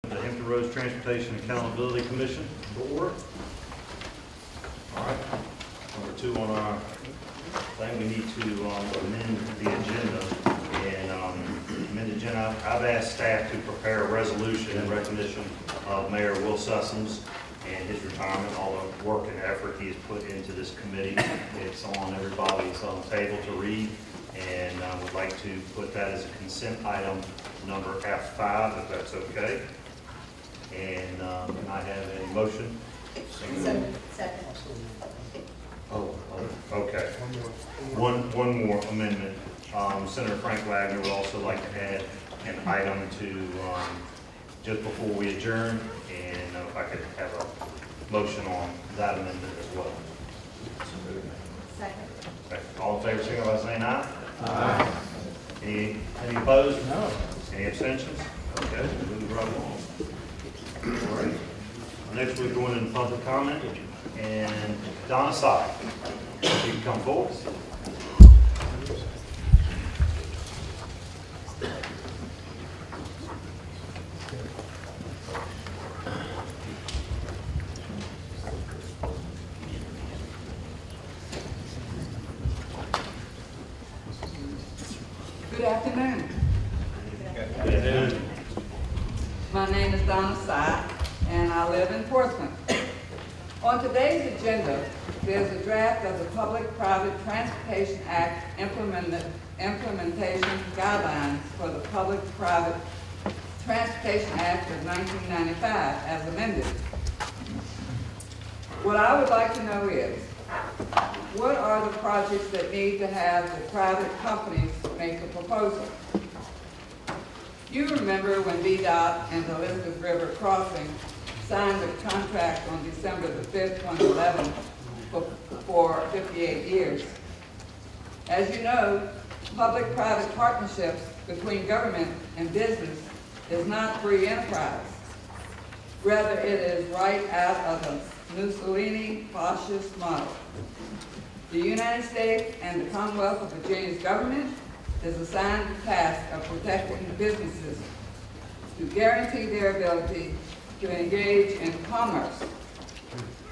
The Hampton Roads Transportation Accountability Commission Board. All right, number 2 on our thing, we need to amend the agenda. And amend the agenda, I've asked staff to prepare a resolution in recognition of Mayor Will Sussums and his retirement, all the work and effort he has put into this committee. It's on everybody's table to read, and I would like to put that as a consent item number F5, if that's okay. And can I have a motion? Second. Oh, okay. One more amendment. Senator Frank Wagner would also like to add an item to just before we adjourn, and if I could have a motion on that amendment as well. Second. Okay. All in favor, signify by saying aye. Aye. Any opposed? No. Any abstentions? Okay, moving right along. All right. Next, we're going into public comment, and Donna Sy, if you can come forward. Good afternoon. Good afternoon. My name is Donna Sy, and I live in Portsmouth. On today's agenda, there's a draft of the Public-Private Transportation Act implementation guidelines for the Public-Private Transportation Act of 1995 as amended. What I would like to know is, what are the projects that need to have the private companies make a proposal? You remember when VDOT and the Elizabeth River Crossing signed a contract on December the 5th, 2011 for 58 years. As you know, public-private partnerships between government and business is not free enterprise. Rather, it is right out of the Mussolini fascist model. The United States and the Commonwealth of Virginia's government is assigned the task of protecting businesses to guarantee their ability to engage in commerce.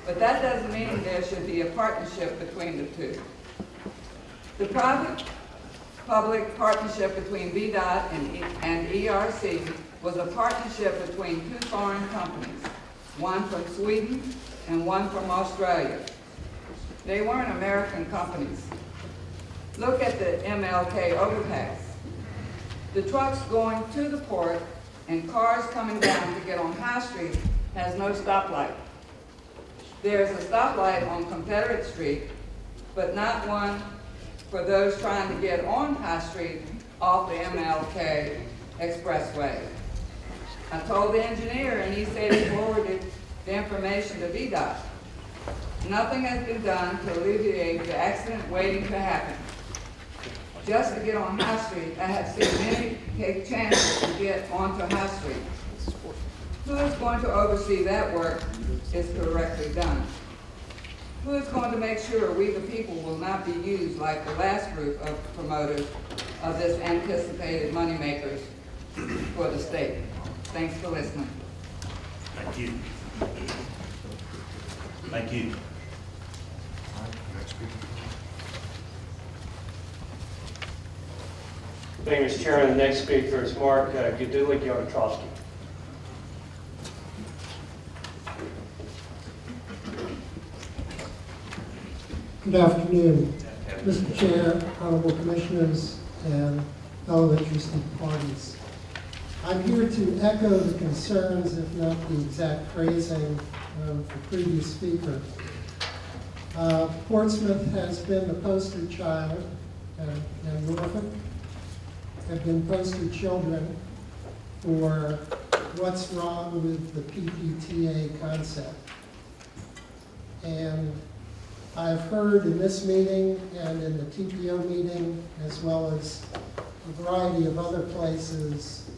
But that doesn't mean there should be a partnership between the two. The private-public partnership between VDOT and ERC was a partnership between 2 foreign companies, one from Sweden and one from Australia. They weren't American companies. Look at the MLK overpass. The trucks going to the port and cars coming down to get on High Street has no stoplight. There's a stoplight on Confederate Street, but not one for those trying to get on High Street off the MLK Expressway. I told the engineer, and he said he forwarded the information to VDOT. Nothing has been done to alleviate the accident waiting to happen. Just to get on High Street, I have seen many take chances to get onto High Street. Who is going to oversee that work is correctly done? Who is going to make sure we the people will not be used like the last group of promoters of this anticipated moneymakers for the state? Thanks for listening. Thank you. Thank you. Thank you, Mr. Chairman. The next speaker is Mark Gudulik-Yodotrowski. Good afternoon, Mr. Chair, Honorable Commissioners, and fellow interested parties. I'm here to echo the concerns, if not the exact phrasing, of the previous speaker. Portsmouth has been the poster child, and Norfolk have been poster children for what's wrong with the PPTA concept. And I've heard in this meeting and in the TPO meeting, as well as a variety of other places,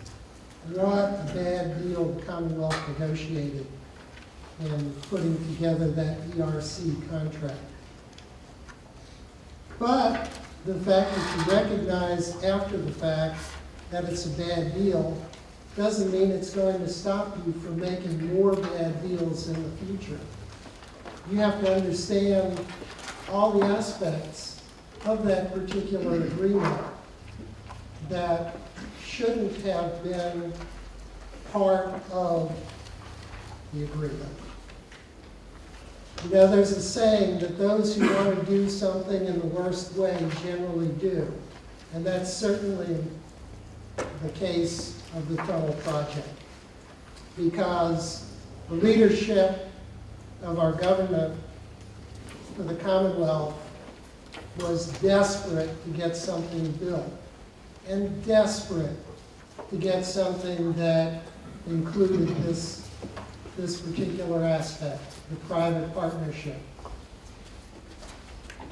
what a bad deal the Commonwealth negotiated in putting together that ERC contract. But the fact that you recognize after the fact that it's a bad deal doesn't mean it's going to stop you from making more bad deals in the future. You have to understand all the aspects of that particular agreement that shouldn't have been part of the agreement. You know, there's a saying that those who want to do something in the worst way generally do. And that's certainly the case of the tunnel project. Because the leadership of our government for the Commonwealth was desperate to get something built. And desperate to get something that included this particular aspect, the private partnership.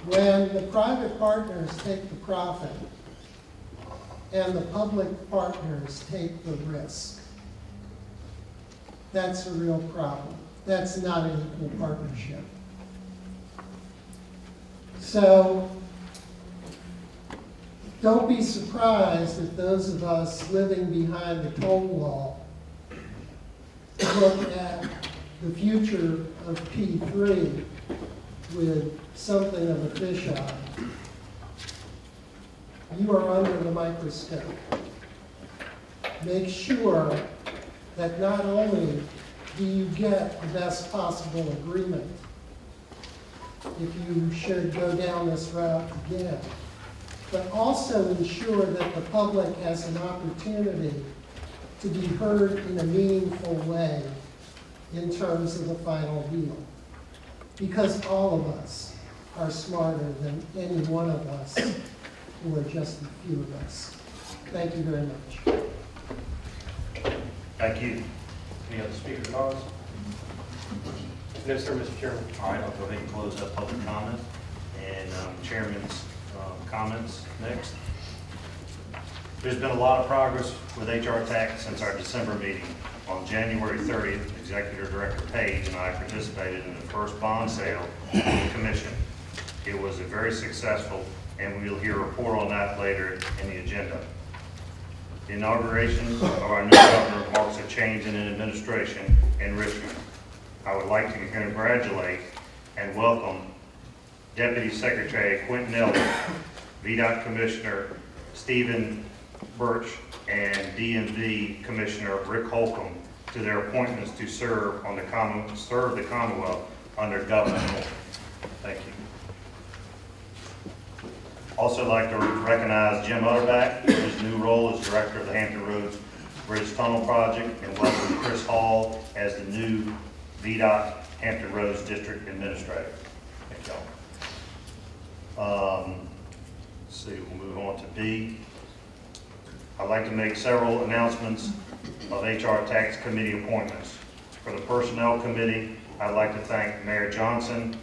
When the private partners take the profit and the public partners take the risk, that's a real problem. That's not an equal partnership. So, don't be surprised if those of us living behind the toll wall look at the future of P3 with something of a fisheye. You are under the microscope. Make sure that not only do you get the best possible agreement if you should go down this route again, but also ensure that the public has an opportunity to be heard in a meaningful way in terms of the final deal. Because all of us are smarter than any one of us who are just a few of us. Thank you very much. Thank you. Any other speaker comments? No, sir, Mr. Chairman. All right, I'll go ahead and close up public comment and Chairman's comments next. There's been a lot of progress with HRTAC since our December meeting. On January 30th, Executive Director Page and I participated in the first bond sale of the commission. It was a very successful, and we'll hear a report on that later in the agenda. The inauguration of our new governor marks a change in administration in Richmond. I would like to congratulate and welcome Deputy Secretary Quentin Elliott, VDOT Commissioner Stephen Birch, and DMV Commissioner Rick Holcomb to their appointments to serve the Commonwealth under Governor Moore. Thank you. Also like to recognize Jim Utterback in his new role as Director of the Hampton Roads Bridge Tunnel Project, and welcome Chris Hall as the new VDOT Hampton Roads District Administrator. Thank y'all. Let's see, we'll move on to B. I'd like to make several announcements of HRTAC's committee appointments. For the Personnel Committee, I'd like to thank Mayor Johnson,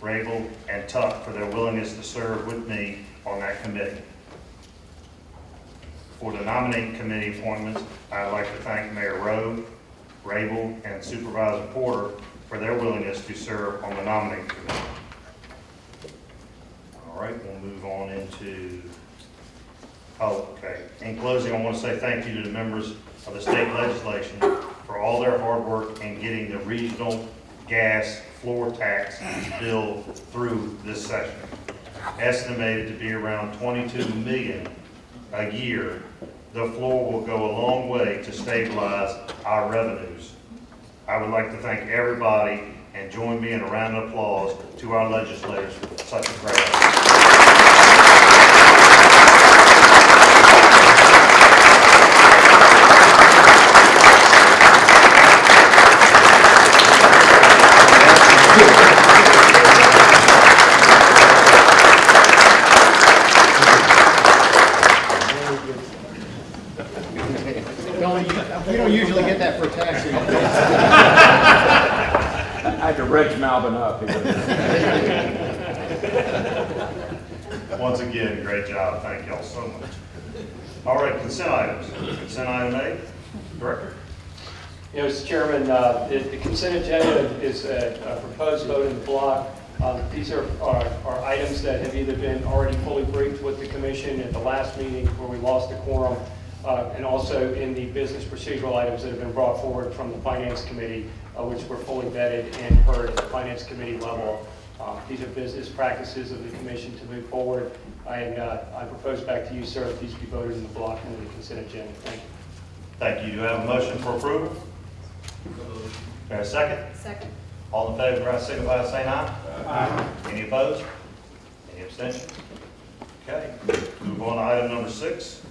Rabel, and Tuck for their willingness to serve with me on that committee. For the Nominating Committee appointments, I'd like to thank Mayor Rowe, Rabel, and Supervisor Porter for their willingness to serve on the Nominating Committee. All right, we'll move on into, in closing, I want to say thank you to the members of the state legislation for all their hard work in getting the regional gas floor tax bill through this session. Estimated to be around $22 million a year, the floor will go a long way to stabilize our revenues. I would like to thank everybody and join me in a round of applause to our legislators for such a great effort. We don't usually get that for tax. I had to wrench Malvin up. Once again, great job. Thank y'all so much. All right, consent items. Consent item A, Director. Mr. Chairman, the consent agenda is a proposed vote in the block. These are items that have either been already fully briefed with the commission at the last meeting where we lost the quorum, and also in the business procedural items that have been brought forward from the Finance Committee, which were fully vetted and heard at the Finance Committee level. These are business practices of the Commission to move forward, and I propose back to you, sir, that these be voted in the block under the consent agenda. Thank you. Thank you. Do you have a motion for approval? There a second? Second. All in favor, signify by saying aye. Aye. Any opposed? Any abstentions? Okay, move on to item number 6.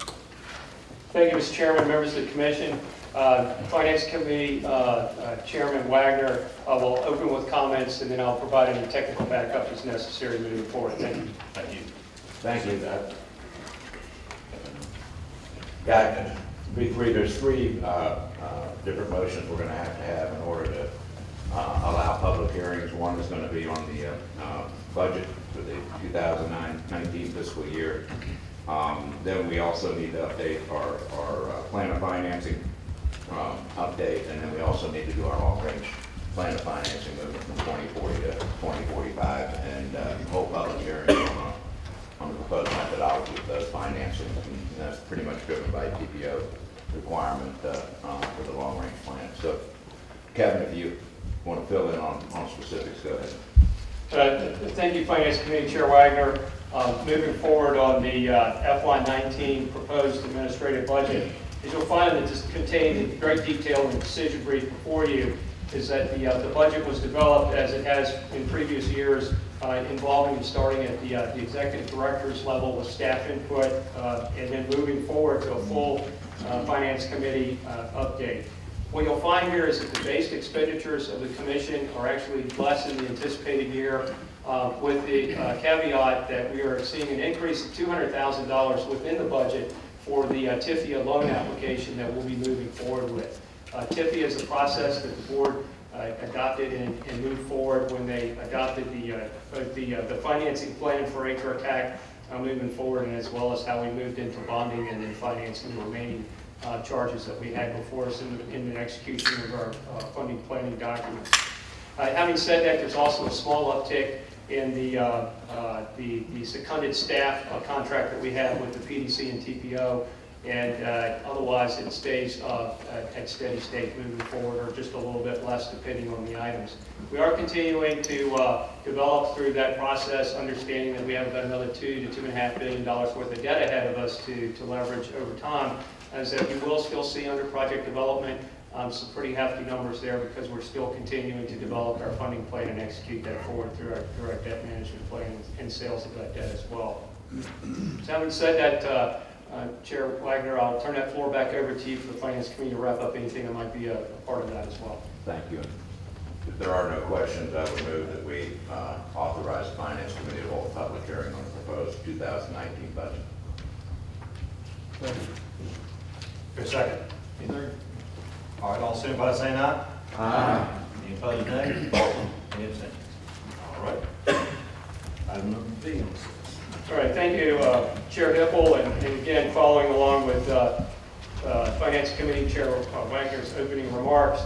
Thank you, Mr. Chairman, members of the Commission. Finance Committee Chairman Wagner will open with comments, and then I'll provide any technical backup as necessary moving forward. Thank you. Thank you. Thank you. There's three different motions we're going to have in order to allow public hearings. One is going to be on the budget for the 2019 fiscal year. Then we also need to update our plan of financing update, and then we also need to do our long-range plan of financing moving from 2040 to 2045, and hold public hearings on the proposed methodology of those financings. And that's pretty much driven by TPO requirement for the long-range plan. So, Kevin, if you want to fill in on specifics, go ahead. Thank you, Finance Committee Chair Wagner. Moving forward on the FY19 proposed administrative budget, as you'll find that this contained in great detail in the decision brief before you, is that the budget was developed as it has in previous years, involving and starting at the executive director's level with staff input, and then moving forward to a full Finance Committee update. What you'll find here is that the base expenditures of the Commission are actually less than the anticipated year, with the caveat that we are seeing an increase of $200,000 within the budget for the TIFIA loan application that we'll be moving forward with. TIFIA is a process that the board adopted and moved forward when they adopted the financing plan for HRTAC moving forward, and as well as how we moved into bonding and then financing the remaining charges that we had before us in the execution of our funding planning documents. Having said that, there's also a small uptick in the seconded staff contract that we have with the PDC and TPO, and otherwise it stays at steady state moving forward, or just a little bit less depending on the items. We are continuing to develop through that process, understanding that we have about another $2 to $2.5 billion worth of debt ahead of us to leverage over time, as that we will still see under project development some pretty hefty numbers there, because we're still continuing to develop our funding plan and execute that forward through our debt management plan and sales of that debt as well. So having said that, Chair Wagner, I'll turn that floor back over to you for the Finance Committee to wrap up anything that might be a part of that as well. Thank you. If there are no questions, I would move that we authorize the Finance Committee to hold a public hearing on the proposed 2019 budget. For a second. All right, all signify by saying aye. Aye. Any opposed, nay? Any abstentions? All right. Item number B on 6. All right, thank you, Chair Hippel, and again, following along with Finance Committee Chair Wagner's opening remarks,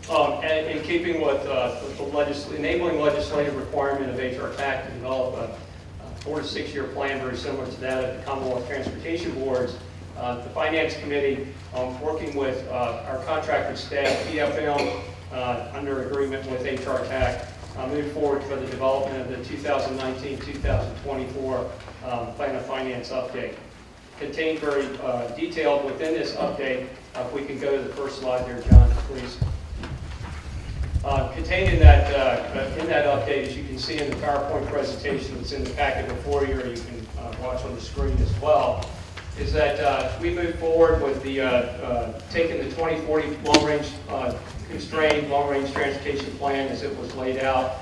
and in keeping with the enabling legislative requirement of HRTAC to develop a 4 to 6 year plan very similar to that of the Commonwealth Transportation Boards, the Finance Committee, working with our contracted staff, PFM, under agreement with HRTAC, moved forward for the development of the 2019-2024 Plan of Finance update. Contained very detailed within this update, if we can go to the first slide there, John, please. Contained in that update, as you can see in the PowerPoint presentation that's in the packet before you, or you can watch on the screen as well, is that we moved forward with the taking the 2040 long-range constrained long-range transportation plan as it was laid out,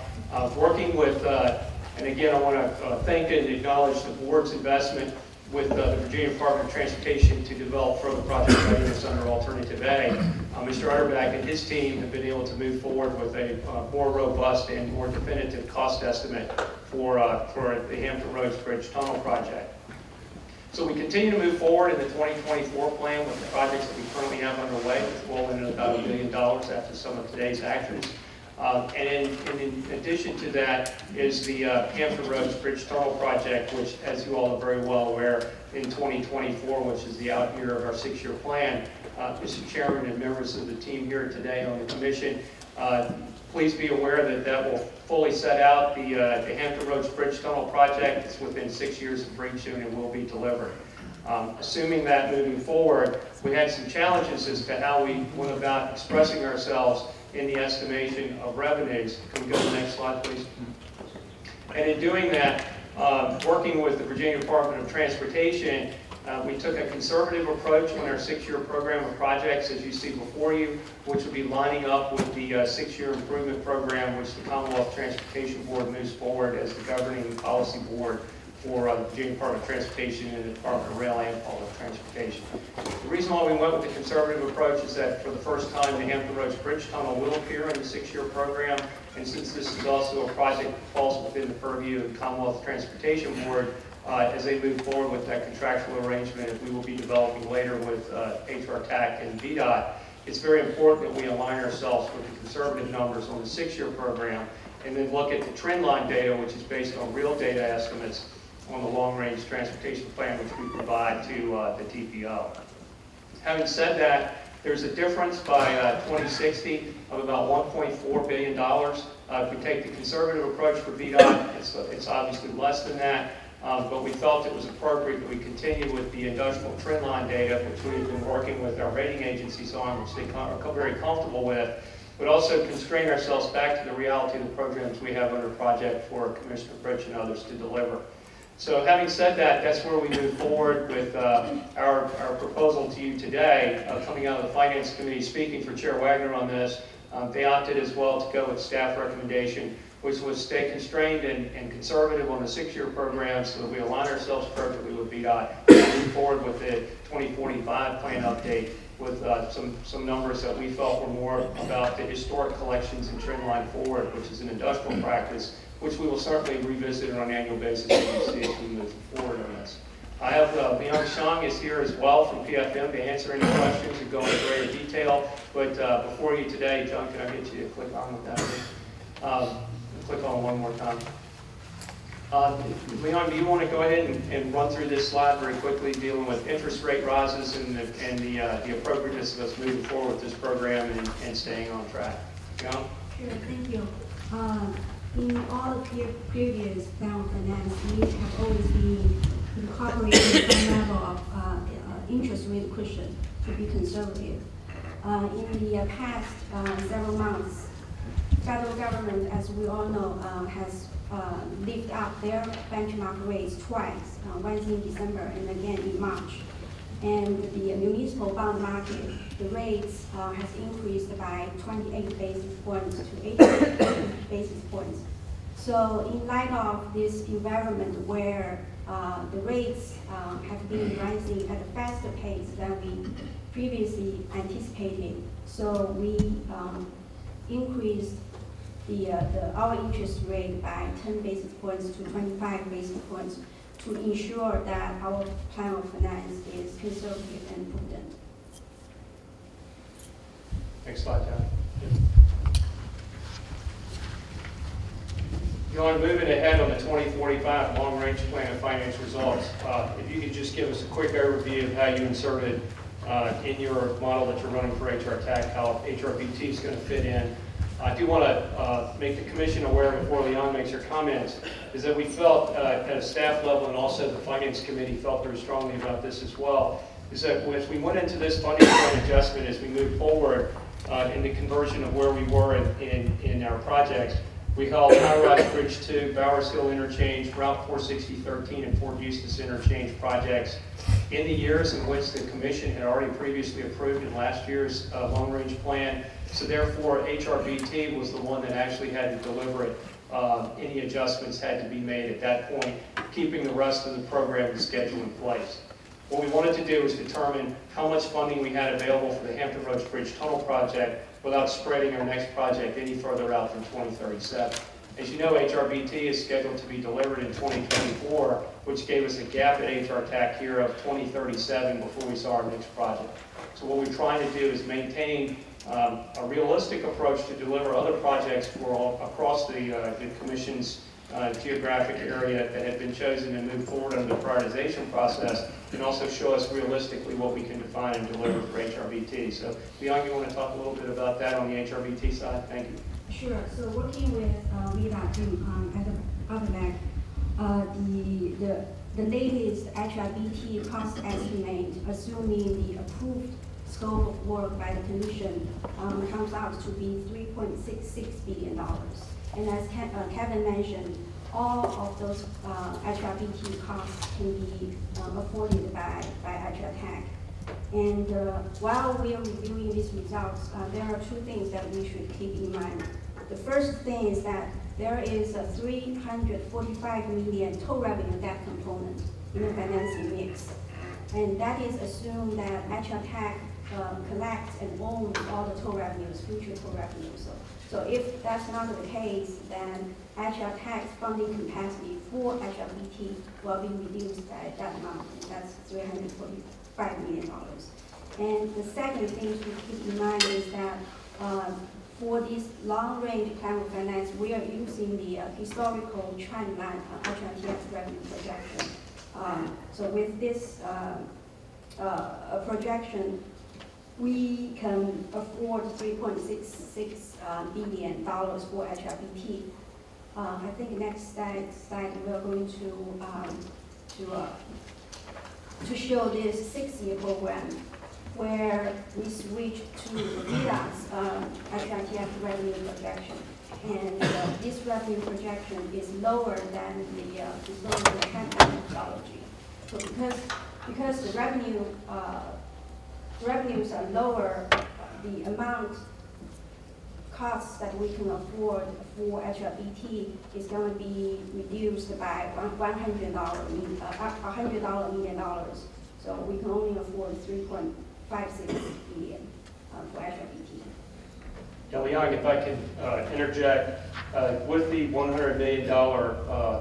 working with, and again, I want to thank and acknowledge the board's investment with the Virginia Department of Transportation to develop further project readiness under Alternative A. Mr. Utterback and his team have been able to move forward with a more robust and more definitive cost estimate for the Hampton Roads Bridge Tunnel project. So we continue to move forward in the 2024 plan with the projects that we currently have underway, which will end at about $1 billion after some of today's actions. And in addition to that is the Hampton Roads Bridge Tunnel Project, which, as you all are very well aware, in 2024, which is the out year of our 6-year plan. Mr. Chairman and members of the team here today on the commission, please be aware that that will fully set out the Hampton Roads Bridge Tunnel Project. It's within 6 years of reaching and will be delivered. Assuming that moving forward, we had some challenges as to how we went about expressing ourselves in the estimation of revenues. Can we go to the next slide, please? And in doing that, working with the Virginia Department of Transportation, we took a conservative approach on our 6-year program of projects, as you see before you, which will be lining up with the 6-year improvement program, which the Commonwealth Transportation Board moves forward as the governing policy board for the Virginia Department of Transportation and the Department of Rail and Public Transportation. The reason why we went with the conservative approach is that for the first time, the Hampton Roads Bridge Tunnel will appear in the 6-year program, and since this is also a project that falls within the purview of the Commonwealth Transportation Board, as they move forward with that contractual arrangement that we will be developing later with HRTAC and VDOT, it's very important that we align ourselves with the conservative numbers on the 6-year program and then look at the trend line data, which is based on real data estimates on the long-range transportation plan, which we provide to the TPO. Having said that, there's a difference by 2060 of about $1.4 billion. If we take the conservative approach for VDOT, it's obviously less than that. But we felt it was appropriate that we continue with the industrial trend line data, which we've been working with our rating agencies on, which they are very comfortable with, but also constrain ourselves back to the reality of the programs we have under project for Commissioner Fritsch and others to deliver. So having said that, that's where we move forward with our proposal to you today, coming out of the Finance Committee. Speaking for Chair Wagner on this, they opted as well to go with staff recommendation, which was stay constrained and conservative on the 6-year program so that we align ourselves perfectly with VDOT and move forward with the 2045 plan update with some numbers that we felt were more about the historic collections and trend line forward, which is an industrial practice, which we will certainly revisit on an annual basis as we move forward on this. I have Leon Shang is here as well from PFM to answer any questions and go into greater detail. But before you today, John, can I get you to click on with that? Click on one more time. Leon, do you want to go ahead and run through this slide very quickly, dealing with interest rate rises and the appropriateness of us moving forward with this program and staying on track? John? Sure, thank you. In all the previous plan of finance, we have always been incorporating some level of interest rate cushion to be conservative. In the past several months, federal government, as we all know, has lifted up their benchmark rates twice, once in December and again in March. And the municipal bond market, the rates has increased by 28 basis points to 80 basis points. So in light of this environment where the rates have been rising at a faster pace than we previously anticipated, so we increased our interest rate by 10 basis points to 25 basis points to ensure that our plan of finance is conservative and prudent. Next slide, John. John, moving ahead on the 2045 long-range plan of finance results, if you could just give us a quick overview of how you inserted in your model that you're running for HRTAC, how HRBT is going to fit in. I do want to make the commission aware before Leon makes her comments, is that we felt at a staff level and also the Finance Committee felt very strongly about this as well, is that as we went into this funding plan adjustment as we move forward in the conversion of where we were in our projects, we held High Rise Bridge 2, Bowers Hill Interchange, Route 46013, and Fort Eustis Interchange projects in the years in which the Commission had already previously approved in last year's long-range plan. So therefore, HRBT was the one that actually had to deliver it. Any adjustments had to be made at that point, keeping the rest of the program and schedule in place. What we wanted to do was determine how much funding we had available for the Hampton Roads Bridge Tunnel project without spreading our next project any further out than 2037. As you know, HRBT is scheduled to be delivered in 2024, which gave us a gap at HRTAC here of 2037 before we saw our next project. So what we're trying to do is maintain a realistic approach to deliver other projects across the Commission's geographic area that had been chosen and move forward under the prioritization process, and also show us realistically what we can define and deliver for HRBT. So, Leon, you want to talk a little bit about that on the HRBT side? Thank you. Sure. So working with VDOT at the other back, the latest HRBT cost estimate, assuming the approved scope of work by the Commission, comes out to be $3.66 billion. And as Kevin mentioned, all of those HRBT costs can be afforded by HRTAC. And while we are reviewing these results, there are two things that we should keep in mind. The first thing is that there is a $345 million toll revenue debt component in the financing mix. And that is assumed that HRTAC collects and owns all the toll revenues, future toll revenues. So if that's not the case, then HRTAC's funding capacity for HRBT will be reduced by that amount. That's $345 million. And the second thing to keep in mind is that for this long-range climate finance, we are using the historical trend line HRTAC revenue projection. So with this projection, we can afford $3.66 billion for HRBT. I think next slide we are going to show this 6-year program where we switch to VDOT's HRTAC revenue projection. And this revenue projection is lower than the trend methodology. So because the revenues are lower, the amount costs that we can afford for HRBT is going to be reduced by $100 million. So we can only afford $3.56 billion for HRBT. Now, Leon, if I can interject, with the $100 million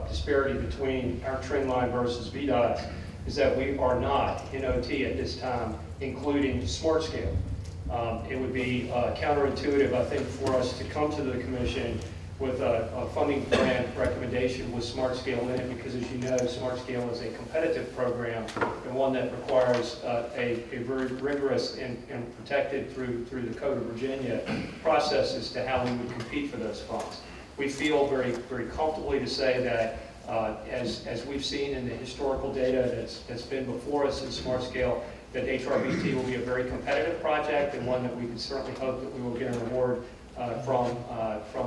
disparity between our trend line versus VDOT's, is that we are not in OT at this time, including smart scale. It would be counterintuitive, I think, for us to come to the Commission with a funding plan recommendation with smart scale in it, because as you know, smart scale is a competitive program and one that requires a very rigorous and protected through the Code of Virginia process as to how we would compete for those funds. We feel very, very comfortably to say that as we've seen in the historical data that's been before us in smart scale, that HRBT will be a very competitive project and one that we can certainly hope that we will get an award from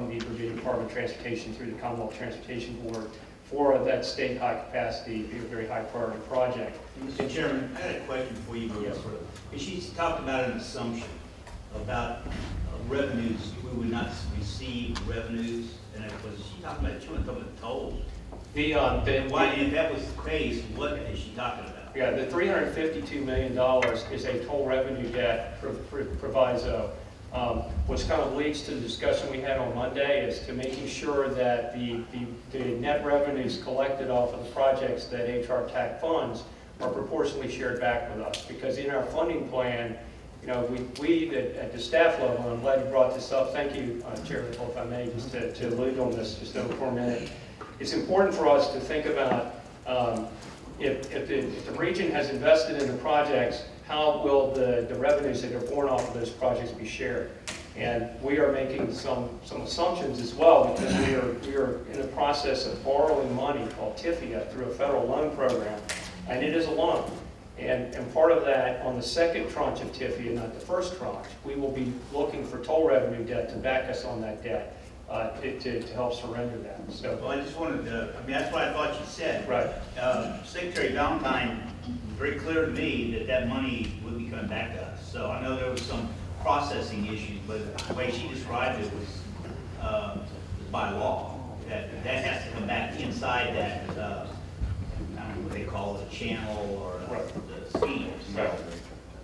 the Virginia Department of Transportation through the Commonwealth Transportation Board for that state high capacity, very high priority project. Mr. Chairman, I had a question for you. Yes, sir. She's talked about an assumption about revenues, we would not receive revenues, and was she talking about, she was talking about tolls? And if that was the case, what is she talking about? Yeah, the $352 million is a toll revenue debt proviso, which kind of leads to the discussion we had on Monday as to making sure that the net revenues collected off of the projects that HRTAC funds are proportionally shared back with us. Because in our funding plan, you know, we at the staff level, and I'm glad you brought this up. Thank you, Chair Whipple, if I may, just to allude on this just over for a minute. It's important for us to think about if the region has invested in the projects, how will the revenues that are born off of those projects be shared? And we are making some assumptions as well, because we are in the process of borrowing money called TIFIA through a federal loan program, and it is a loan. And part of that, on the second tranche of TIFIA, not the first tranche, we will be looking for toll revenue debt to back us on that debt to help surrender that. So, Well, I just wanted to, I mean, that's what I thought you said. right. Secretary Valentine, very clear to me that that money would be coming back to us. So I know there was some processing issues, but the way she described it was by law, that has to come back inside that, I don't know what they call it, channel or the scheme. So, Right.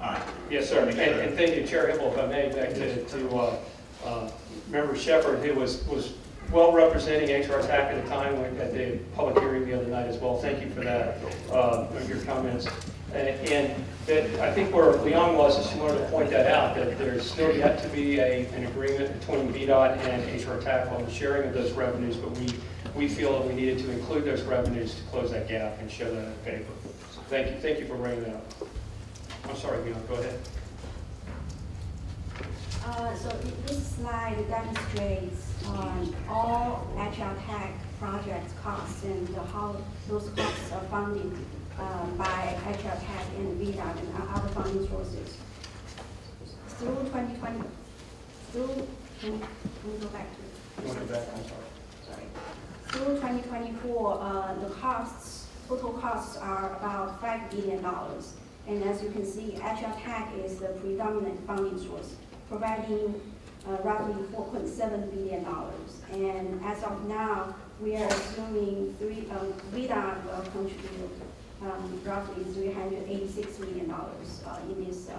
all right. Yes, sir. And thank you, Chair Hippel, if I may, back to Member Shepherd, who was well representing HRTAC at the time at the public hearing the other night as well. Thank you for that, your comments. And that, I think where Leon was, is she wanted to point that out, that there's still yet to be an agreement between VDOT and HRTAC on the sharing of those revenues, but we feel that we needed to include those revenues to close that gap and show that on paper. So thank you for bringing that up. I'm sorry, Leon, go ahead. So this slide demonstrates all HRTAC project costs and how those costs are funded by HRTAC and VDOT and other funding sources. Through 2020, can we go back to? You want to go back? I'm sorry. Sorry. Through 2024, the total costs are about $5 billion. And as you can see, HRTAC is the predominant funding source, providing roughly $4.7 billion. And as of now, we are assuming VDOT will contribute roughly $386 million in this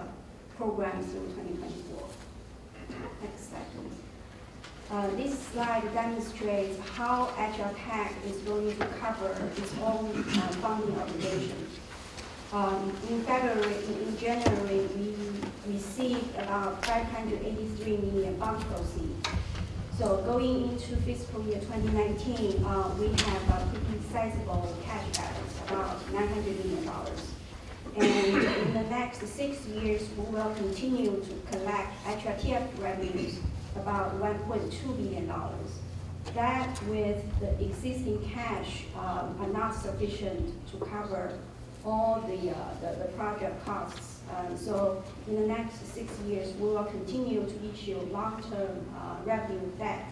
program through 2024. Next slide, please. This slide demonstrates how HRTAC is going to cover its own funding obligations. In January, we received about 583 million bond proceeds. So going into fiscal year 2019, we have a pretty sizable cash balance, about $900 million. And in the next 6 years, we will continue to collect HRTF revenues, about $1.2 billion. That with the existing cash are not sufficient to cover all the project costs. So in the next 6 years, we will continue to issue long-term revenue debt,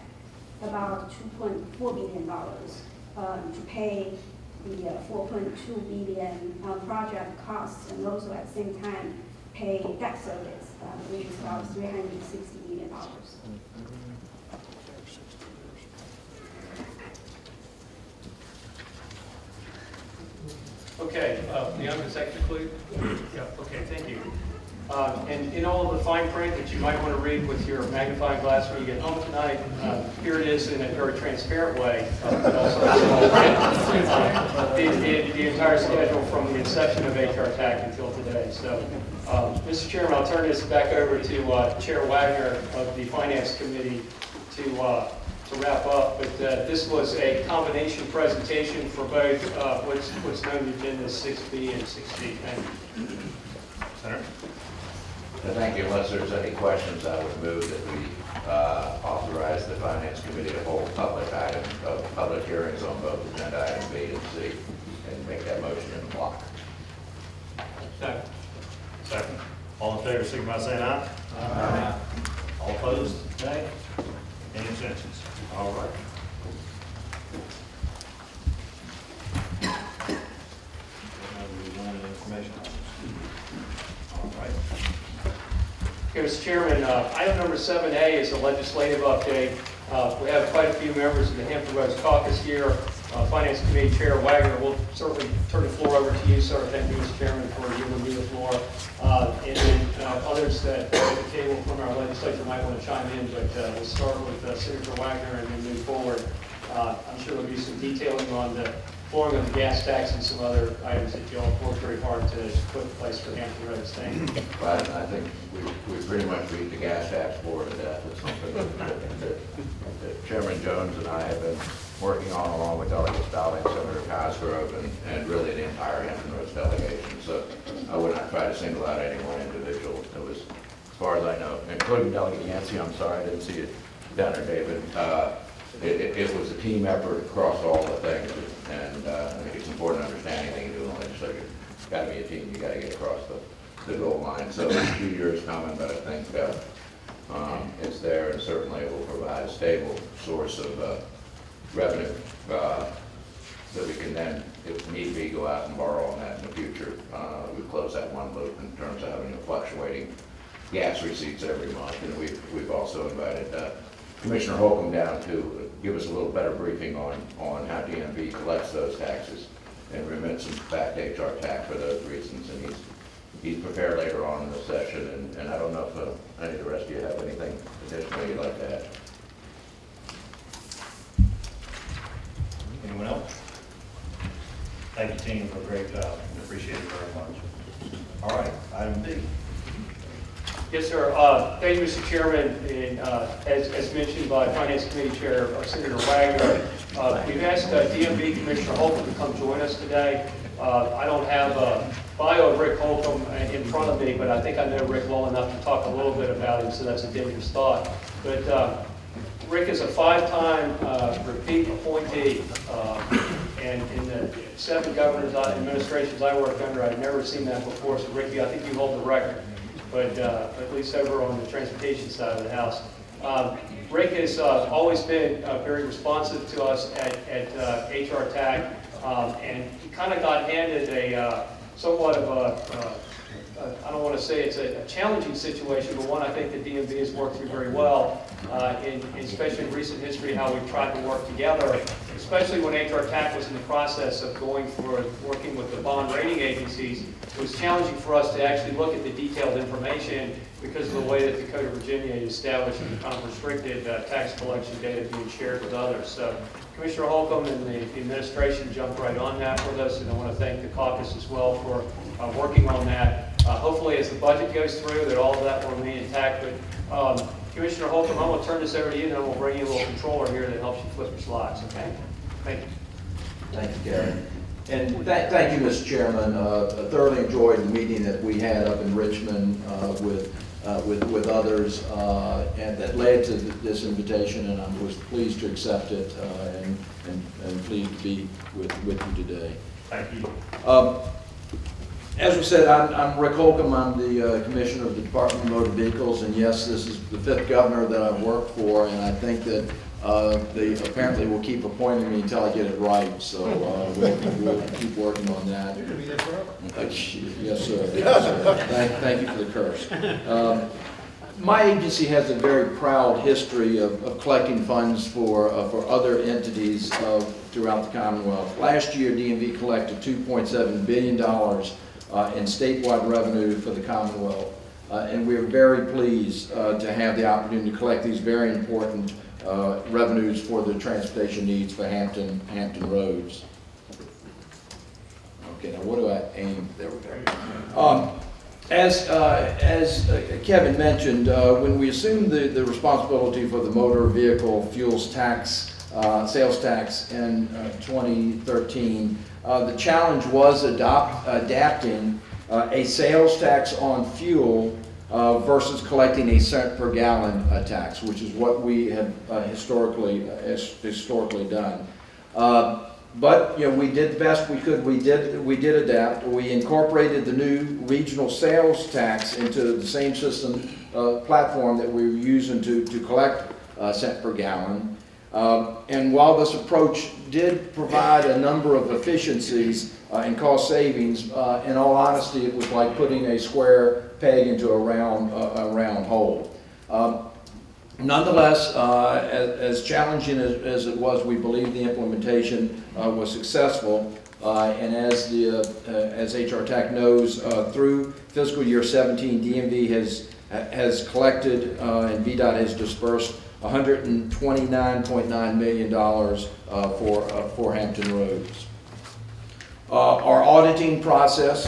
about $2.4 billion, to pay the $4.2 billion project costs, and also at the same time pay debt service, which is about $360 million. Okay, Leon, does that conclude? Yeah, okay, thank you. And in all of the fine print that you might want to read with your magnifying glass when you get home tonight, here it is in a very transparent way. But also small print. The entire schedule from the inception of HRTAC until today. So, Mr. Chairman, I'll turn this back over to Chair Wagner of the Finance Committee to wrap up, but this was a combination presentation for both what's known as agendas 6B and 6D. Thank you. Senator? Thank you. Unless there's any questions, I would move that we authorize the Finance Committee to hold public hearings on both agenda items B and C, and make that motion in block. Second. Second. All in favor, signify by saying aye. Aye. All opposed? Nay. Any abstentions? All right. All right. Okay, Mr. Chairman, item number 7A is a legislative update. We have quite a few members of the Hampton Roads Caucus here. Finance Committee Chair Wagner, will certainly turn the floor over to you, sir. Thank you, Mr. Chairman, for giving me the floor. And then others that are at the table from our legislature might want to chime in, but we'll start with Senator Wagner and then move forward. I'm sure there'll be some detailing on the flooring of the gas tax and some other items that you all worked very hard to put in place for Hampton Roads. Thank you. But I think we pretty much beat the gas tax board to death. It's something that Chairman Jones and I have been working on, along with Delegate Dowling, Senator Cosgrove, and really the entire Hampton Roads delegation. So I would not try to single out any one individual. It was, as far as I know, including Delegate Yancey, I'm sorry, I didn't see it down there, David. It was a team effort across all the things, and I think it's important to understand anything you do in the legislature. It's got to be a team. You got to get across the goal line. So it's a few years coming, but I think it's there, and certainly it will provide a stable source of revenue that we can then, if need be, go out and borrow on that in the future. We close that one loop in terms of having fluctuating gas receipts every month, and we've also invited Commissioner Holcomb down to give us a little better briefing on how DMV collects those taxes and remits them back to HRTAC for those reasons. And he's prepared later on in the session, and I don't know if any of the rest of you have anything additional you'd like to add. Anyone else? Thank you, team, for a great job. Appreciate it very much. All right, item B. Yes, sir. Thank you, Mr. Chairman. And as mentioned by Finance Committee Chair Senator Wagner, we've asked DMV Commissioner Holcomb to come join us today. I don't have a bio of Rick Holcomb in front of me, but I think I know Rick well enough to talk a little bit about him, so that's a dangerous thought. But Rick is a 5-time repeat appointee, and in the 7 governors administrations I worked under, I've never seen that before. So Rick, I think you hold the record, but at least over on the transportation side of the house. Rick has always been very responsive to us at HRTAC, and he kind of got handed a somewhat of a I don't want to say it's a challenging situation, but one I think the DMV has worked through very well, especially in recent history, how we've tried to work together, especially when HRTAC was in the process of working with the bond rating agencies. It was challenging for us to actually look at the detailed information because of the way that the Code of Virginia established the kind of restricted tax collection data being shared with others. So Commissioner Holcomb and the administration jumped right on that with us, and I want to thank the caucus as well for working on that. Hopefully, as the budget goes through, that all of that will remain intact. But Commissioner Holcomb, I'm going to turn this over to you, and then we'll bring you a little controller here that helps you flip your slides. Okay? Thank you. Thank you, Karen. And thank you, Mr. Chairman. I thoroughly enjoyed the meeting that we had up in Richmond with others, and that led to this invitation, and I was pleased to accept it and pleased to be with you today. Thank you. As we said, I'm Rick Holcomb. I'm the Commissioner of the Department of Motor Vehicles, and yes, this is the 5th governor that I've worked for, and I think that they apparently will keep appointing me until I get it right, so we'll keep working on that. You're going to be there forever. Yes, sir. Yes, sir. Thank you for the curse. My agency has a very proud history of collecting funds for other entities throughout the Commonwealth. Last year, DMV collected $2.7 billion in statewide revenue for the Commonwealth, and we're very pleased to have the opportunity to collect these very important revenues for the transportation needs for Hampton roads. Okay, now what do I aim? There we go. As Kevin mentioned, when we assumed the responsibility for the motor vehicle fuels tax, sales tax in 2013, the challenge was adapting a sales tax on fuel versus collecting a cent per gallon tax, which is what we have historically done. But we did the best we could. We did adapt. We incorporated the new regional sales tax into the same system platform that we were using to collect cent per gallon. And while this approach did provide a number of efficiencies and cost savings, in all honesty, it was like putting a square peg into a round hole. Nonetheless, as challenging as it was, we believe the implementation was successful. And as HRTAC knows, through fiscal year 17, DMV has collected and VDOT has dispersed $129.9 million for Hampton roads. Our auditing process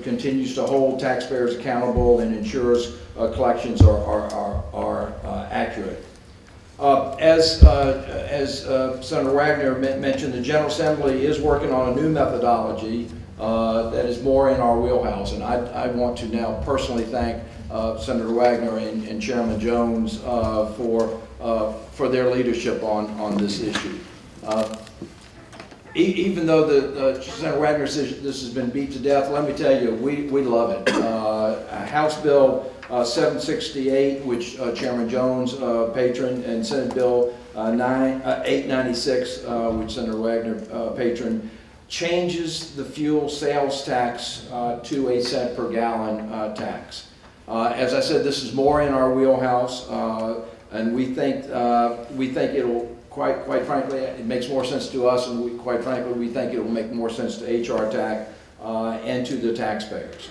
continues to hold taxpayers accountable and ensures collections are accurate. As Senator Wagner mentioned, the General Assembly is working on a new methodology that is more in our wheelhouse, and I want to now personally thank Senator Wagner and Chairman Jones for their leadership on this issue. Even though Senator Wagner says this has been beat to death, let me tell you, we love it. House Bill 768, which Chairman Jones patroned, and Senate Bill 896, which Senator Wagner patroned, changes the fuel sales tax to a cent per gallon tax. As I said, this is more in our wheelhouse, and we think it'll, quite frankly, it makes more sense to us, and quite frankly, we think it will make more sense to HRTAC and to the taxpayers.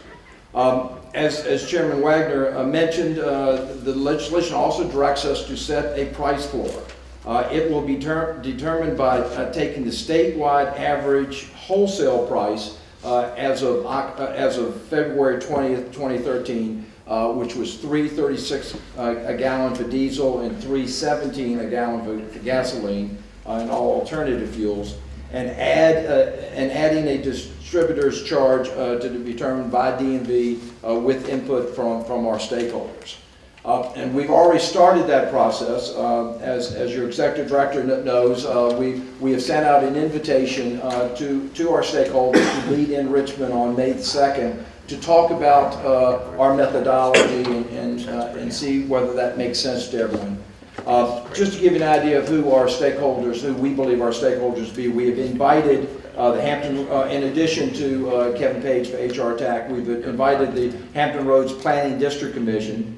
As Chairman Wagner mentioned, the legislation also directs us to set a price floor. It will be determined by taking the statewide average wholesale price as of February 20th, 2013, which was $3.36 a gallon for diesel and $3.17 a gallon for gasoline and all alternative fuels, and adding a distributor's charge to be determined by DMV with input from our stakeholders. And we've already started that process. As your executive director knows, we have sent out an invitation to our stakeholders to meet in Richmond on May 2nd to talk about our methodology and see whether that makes sense to everyone. Just to give you an idea of who our stakeholders, who we believe our stakeholders be, we have invited the Hampton, in addition to Kevin Page for HRTAC, we've invited the Hampton Roads Planning District Commission,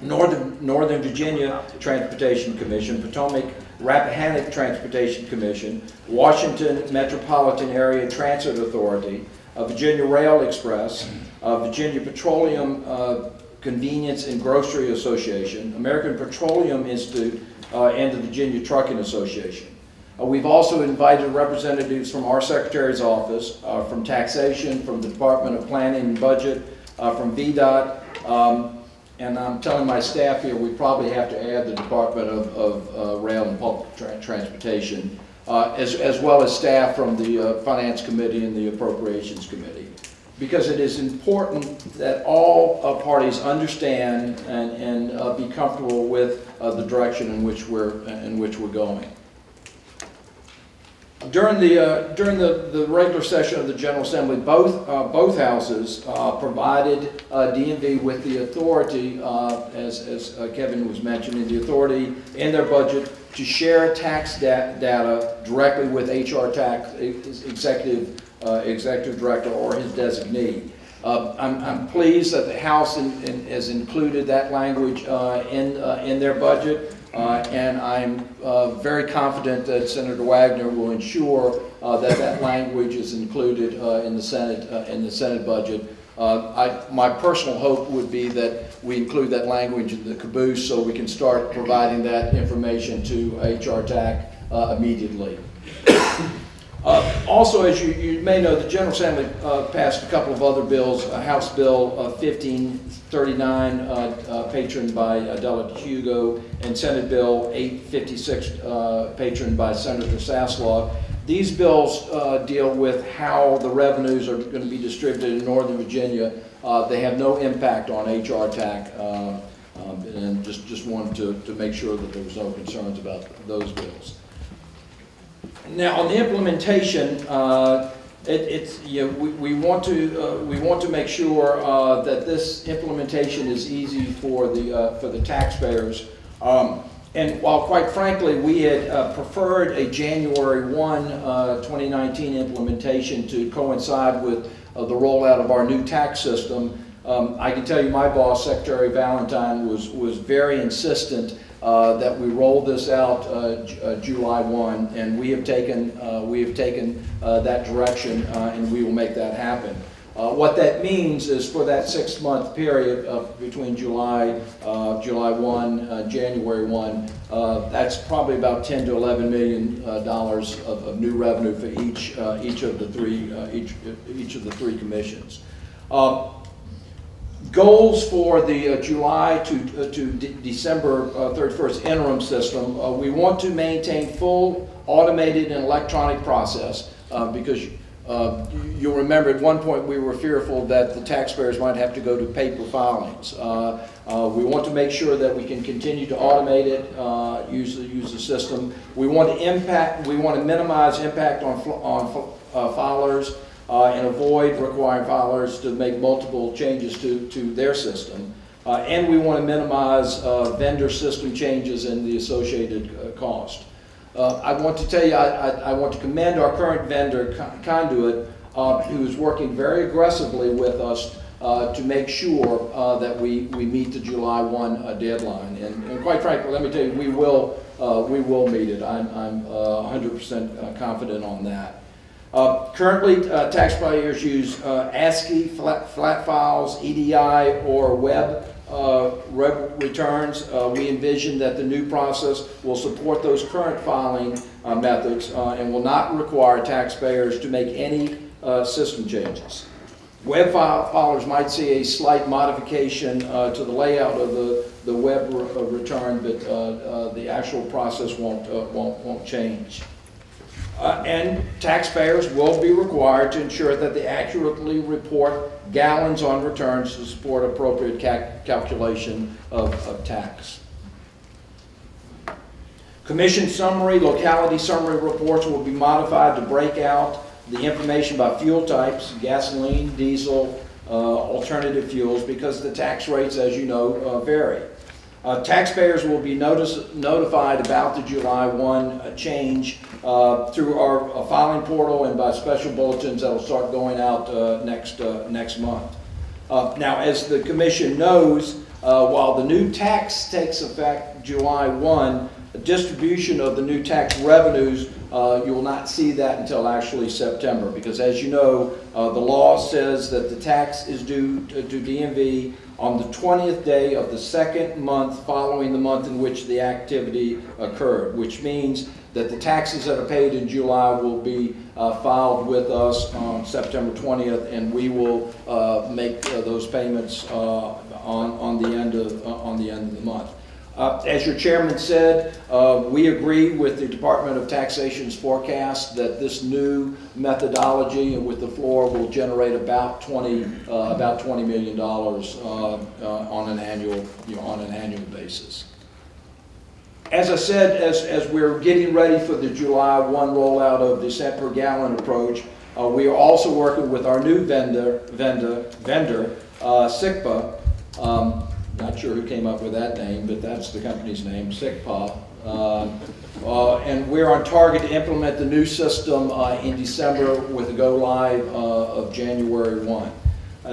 Northern Virginia Transportation Commission, Potomac Rappahannock Transportation Commission, Washington Metropolitan Area Transit Authority, Virginia Rail Express, Virginia Petroleum Convenience and Grocery Association, American Petroleum Institute, and the Virginia Trucking Association. We've also invited representatives from our Secretary's office, from taxation, from the Department of Planning and Budget, from VDOT, and I'm telling my staff here, we probably have to add the Department of Rail and Public Transportation, as well as staff from the Finance Committee and the Appropriations Committee, because it is important that all parties understand and be comfortable with the direction in which we're going. During the regular session of the General Assembly, both houses provided DMV with the authority, as Kevin was mentioning, the authority in their budget to share tax data directly with HRTAC executive director or his designee. I'm pleased that the House has included that language in their budget. And I'm very confident that Senator Wagner will ensure that language is included in the Senate budget. My personal hope would be that we include that language in the caboose so we can start providing that information to HRTAC immediately. Also, as you may know, the General Assembly passed a couple of other bills, House Bill 1539, patroned by Delegate Hugo, and Senate Bill 856, patroned by Senator Saslaw. These bills deal with how the revenues are going to be distributed in Northern Virginia. They have no impact on HRTAC, and just wanted to make sure that there was no concerns about those bills. Now, on the implementation, we want to make sure that this implementation is easy for the taxpayers. And while quite frankly we had preferred a January 1, 2019 implementation to coincide with the rollout of our new tax system, I can tell you my boss, Secretary Valentine, was very insistent that we roll this out July 1, and we have taken that direction, and we will make that happen. What that means is for that 6-month period between July 1, January 1, that's probably about $10 to $11 million of new revenue for each of the three commissions. Goals for the July to December 31st interim system, we want to maintain full automated and electronic process because you'll remember at one point we were fearful that the taxpayers might have to go to paper filings. We want to make sure that we can continue to automate it, use the system. We want to minimize impact on filers. And avoid requiring filers to make multiple changes to their system. And we want to minimize vendor system changes and the associated cost. I want to tell you, I want to commend our current vendor, Conduit, who is working very aggressively with us to make sure that we meet the July 1 deadline. And quite frankly, let me tell you, we will meet it. I'm 100% confident on that. Currently, taxpayers use ASCII, flat files, EDI, or web returns. We envision that the new process will support those current filing methods and will not require taxpayers to make any system changes. Web filers might see a slight modification to the layout of the web return, but the actual process won't change. And taxpayers will be required to ensure that they accurately report gallons on returns to support appropriate calculation of tax. Commission summary, locality summary reports will be modified to break out the information about fuel types, gasoline, diesel, alternative fuels, because the tax rates, as you know, vary. Taxpayers will be notified about the July 1 change through our filing portal and by special bulletins that will start going out next month. Now, as the Commission knows, while the new tax takes effect July 1, the distribution of the new tax revenues, you will not see that until actually September, because as you know, the law says that the tax is due to DMV on the 20th day of the second month following the month in which the activity occurred, which means that the taxes that are paid in July will be filed with us on September 20th, and we will make those payments on the end of the month. As your chairman said, we agree with the Department of Taxation's forecast that this new methodology with the floor will generate about $20 million on an annual basis. As I said, as we're getting ready for the July 1 rollout of the cent per gallon approach, we are also working with our new vendor, SICPA. Not sure who came up with that name, but that's the company's name, SICPA. And we're on target to implement the new system in December with a go live of January 1.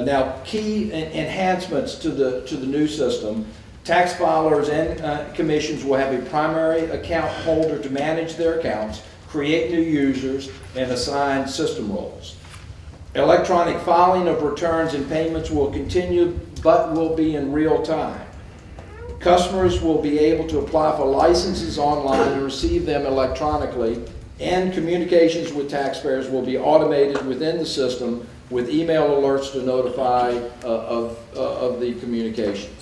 Now, key enhancements to the new system: tax filers and commissions will have a primary account holder to manage their accounts, create new users, and assign system roles. Electronic filing of returns and payments will continue, but will be in real time. Customers will be able to apply for licenses online and receive them electronically, and communications with taxpayers will be automated within the system with email alerts to notify of the communications.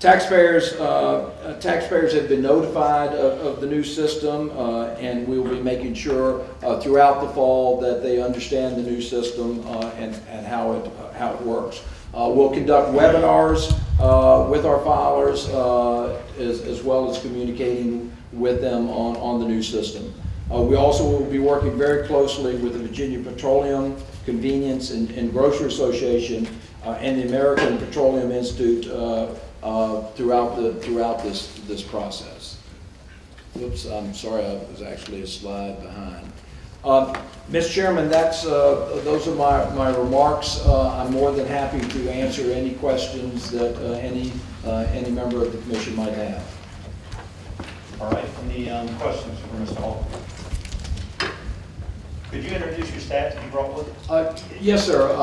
Taxpayers have been notified of the new system, and we will be making sure throughout the fall that they understand the new system and how it works. We'll conduct webinars with our filers as well as communicating with them on the new system. We also will be working very closely with the Virginia Petroleum, Convenience and Grocery Association and the American Petroleum Institute throughout this process. Whoops, I'm sorry, I was actually a slide behind. Mr. Chairman, those are my remarks. I'm more than happy to answer any questions that any member of the commission might have. All right, any questions for Mr. Hall? Could you introduce your staff that you brought with you? Yes, sir.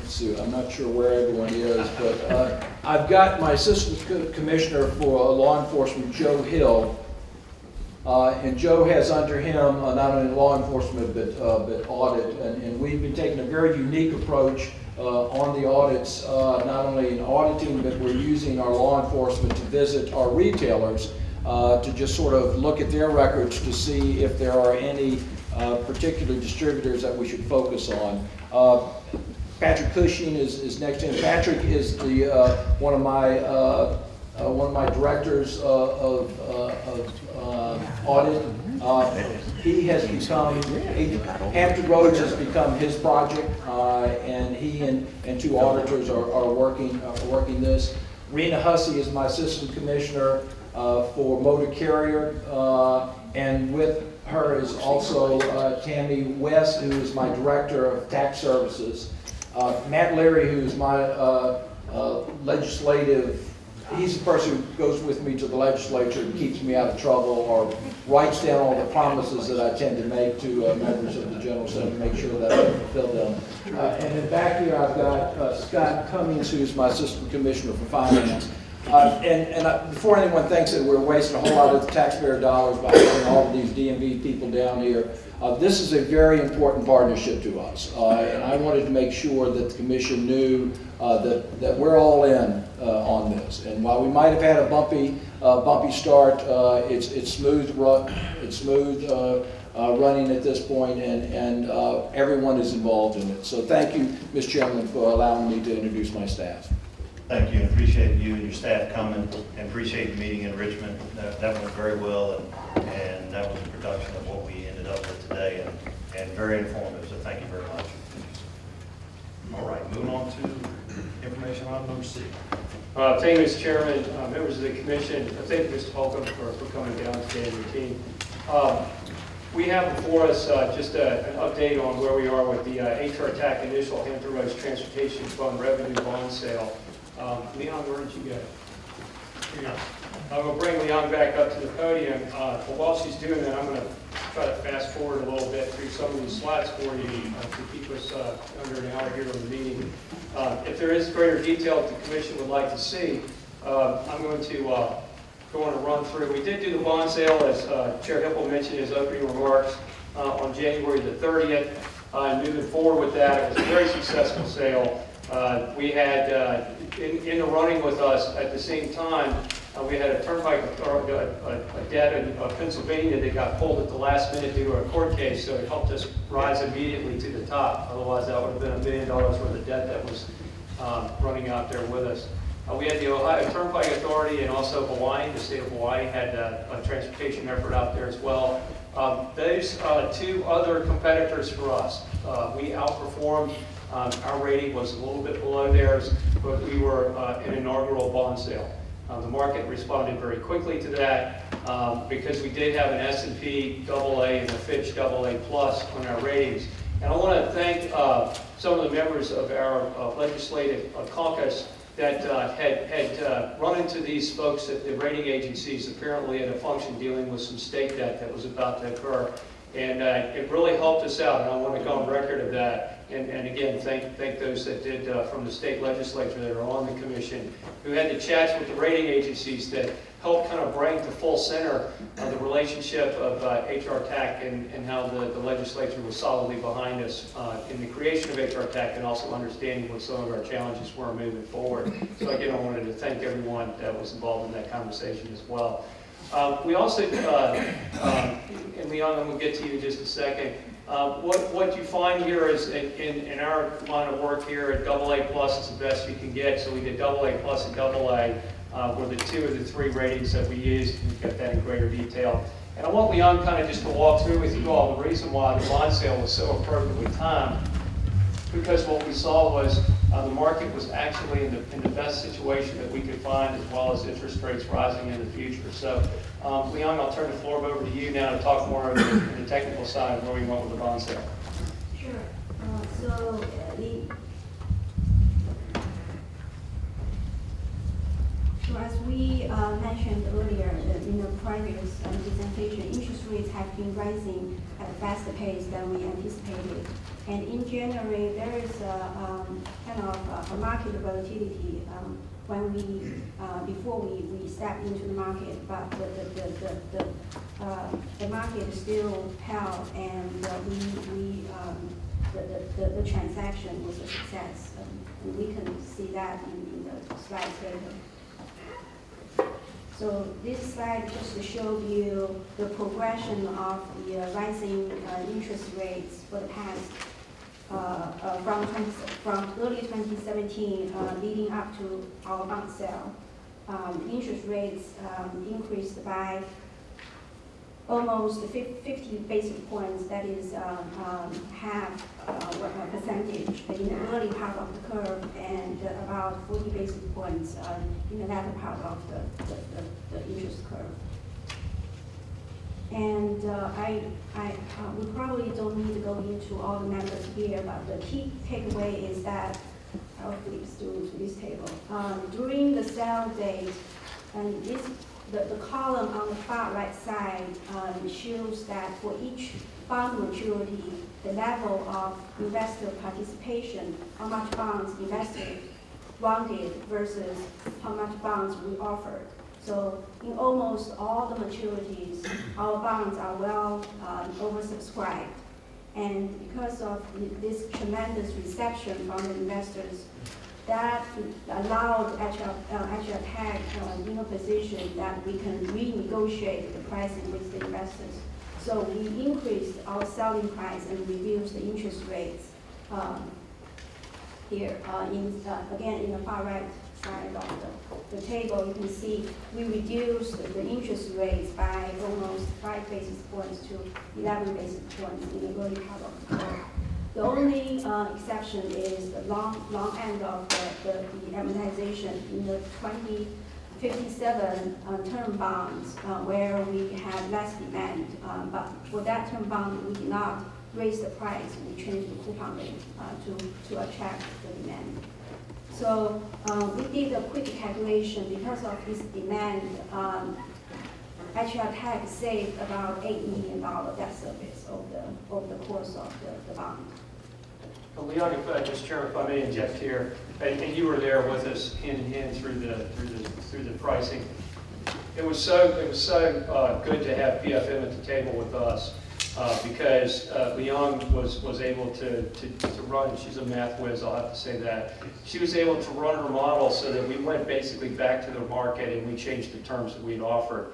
Let's see, I'm not sure where everyone is, but I've got my assistant commissioner for law enforcement, Joe Hill, and Joe has under him not only law enforcement but audit, and we've been taking a very unique approach on the audits, not only in auditing, but we're using our law enforcement to visit our retailers to just sort of look at their records to see if there are any particular distributors that we should focus on. Patrick Cushing is next to him. Patrick is the one of my directors of audit. He has become Hampton Roads has become his project, and he and two auditors are working this. Rena Hussey is my assistant commissioner for motor carrier, and with her is also Tammy West, who is my director of tax services. Matt Leary, who is my legislative, he's the person who goes with me to the legislature and keeps me out of trouble or writes down all the promises that I tend to make to members of the General Assembly to make sure that I fulfill them. And then back here I've got Scott Cummings, who's my assistant commissioner for finance. Before anyone thinks that we're wasting a whole lot of taxpayer dollars by having all of these DMV people down here, this is a very important partnership to us. And I wanted to make sure that the commission knew that we're all in on this. And while we might have had a bumpy start, it's smooth running at this point, and everyone is involved in it. So thank you, Ms. Chairman, for allowing me to introduce my staff. Thank you, and appreciate you and your staff coming, and appreciate the meeting in Richmond. That went very well, and that was a production of what we ended up with today, and very informative, so thank you very much. All right, moving on to information item number C. Thank you, Mr. Chairman, members of the commission. Thank you, Mr. Holcomb, for coming down today and your team. We have before us just an update on where we are with the HRTAC initial Hampton Roads Transportation Fund revenue bond sale. Leon, where did you go? Here you go. I'm going to bring Leon back up to the podium. But while she's doing that, I'm going to try to fast forward a little bit through some of these slides for you to keep us under an hour here on the meeting. If there is greater detail that the commission would like to see, I'm going to go on a run through. We did do the bond sale, as Chair Hippel mentioned in his opening remarks, on January the 30th. Moving forward with that, it was a very successful sale. We had in the running with us at the same time, we had a turnpike, a debt in Pennsylvania that got pulled at the last minute due to a court case, so it helped us rise immediately to the top. Otherwise, that would have been $1 million worth of debt that was running out there with us. We had the Ohio Turnpike Authority and also Hawaii. The state of Hawaii had a transportation effort out there as well. Those two other competitors for us, we outperformed. Our rating was a little bit below theirs, but we were an inaugural bond sale. The market responded very quickly to that because we did have an S&P AA and a Fitch AA plus on our ratings. And I want to thank some of the members of our legislative caucus that had run into these folks at the rating agencies, apparently at a function dealing with some state debt that was about to occur. And it really helped us out, and I want to go on record of that. And again, thank those that did from the state legislature that are on the commission, who had the chats with the rating agencies that helped kind of bring to full center the relationship of HRTAC and how the legislature was solidly behind us in the creation of HRTAC and also understanding what some of our challenges were moving forward. So again, I wanted to thank everyone that was involved in that conversation as well. We also, and Leon, I'm going to get to you in just a second. What you find here is in our line of work here at AA plus is the best you can get. So we did AA plus and AA were the two of the three ratings that we used. We've got that in greater detail. And I want Leon kind of just to walk through with you all the reason why the bond sale was so appropriately timed. Because what we saw was the market was actually in the best situation that we could find, as well as interest rates rising in the future. So, Leon, I'll turn the floor over to you now to talk more about the technical side of where we went with the bond sale. Sure. So as we mentioned earlier in the previous presentation, interest rates have been rising at a faster pace than we anticipated. And in January, there is a kind of a market volatility when before we stepped into the market, but the market still held, and the transaction was a success. And we can see that in the slides later. So this slide just to show you the progression of the rising interest rates for the past from early 2017 leading up to our bond sale. Interest rates increased by almost 50 basis points, that is half a percentage in the early part of the curve, and about 40 basis points in the latter part of the interest curve. And we probably don't need to go into all the numbers here, but the key takeaway is that, I'll flip to this table. During the sale date, and the column on the far right side shows that for each bond maturity, the level of investor participation, how much bonds invested wanted versus how much bonds we offered. So in almost all the maturities, our bonds are well oversubscribed. And because of this tremendous reception from the investors, that allowed HRTAC in a position that we can renegotiate the pricing with the investors. So we increased our selling price and reduced the interest rates. Here, again, in the far right side of the table, you can see we reduced the interest rates by almost 5 basis points to 11 basis points in the early part of the curve. The only exception is the long end of the amortization in the 2057 term bonds, where we have less demand. But for that term bond, we did not raise the price. We changed the coupon rate to attract the demand. So we did a quick calculation. Because of this demand, HRTAC saved about $8 million debt service over the course of the bond. Leon, Mr. Chairman, if I may inject here, and you were there with us hand in hand through the pricing. It was so good to have PFM at the table with us because Leon was able to run. She's a math whiz, I'll have to say that. She was able to run her model so that we went basically back to the market and we changed the terms that we'd offered.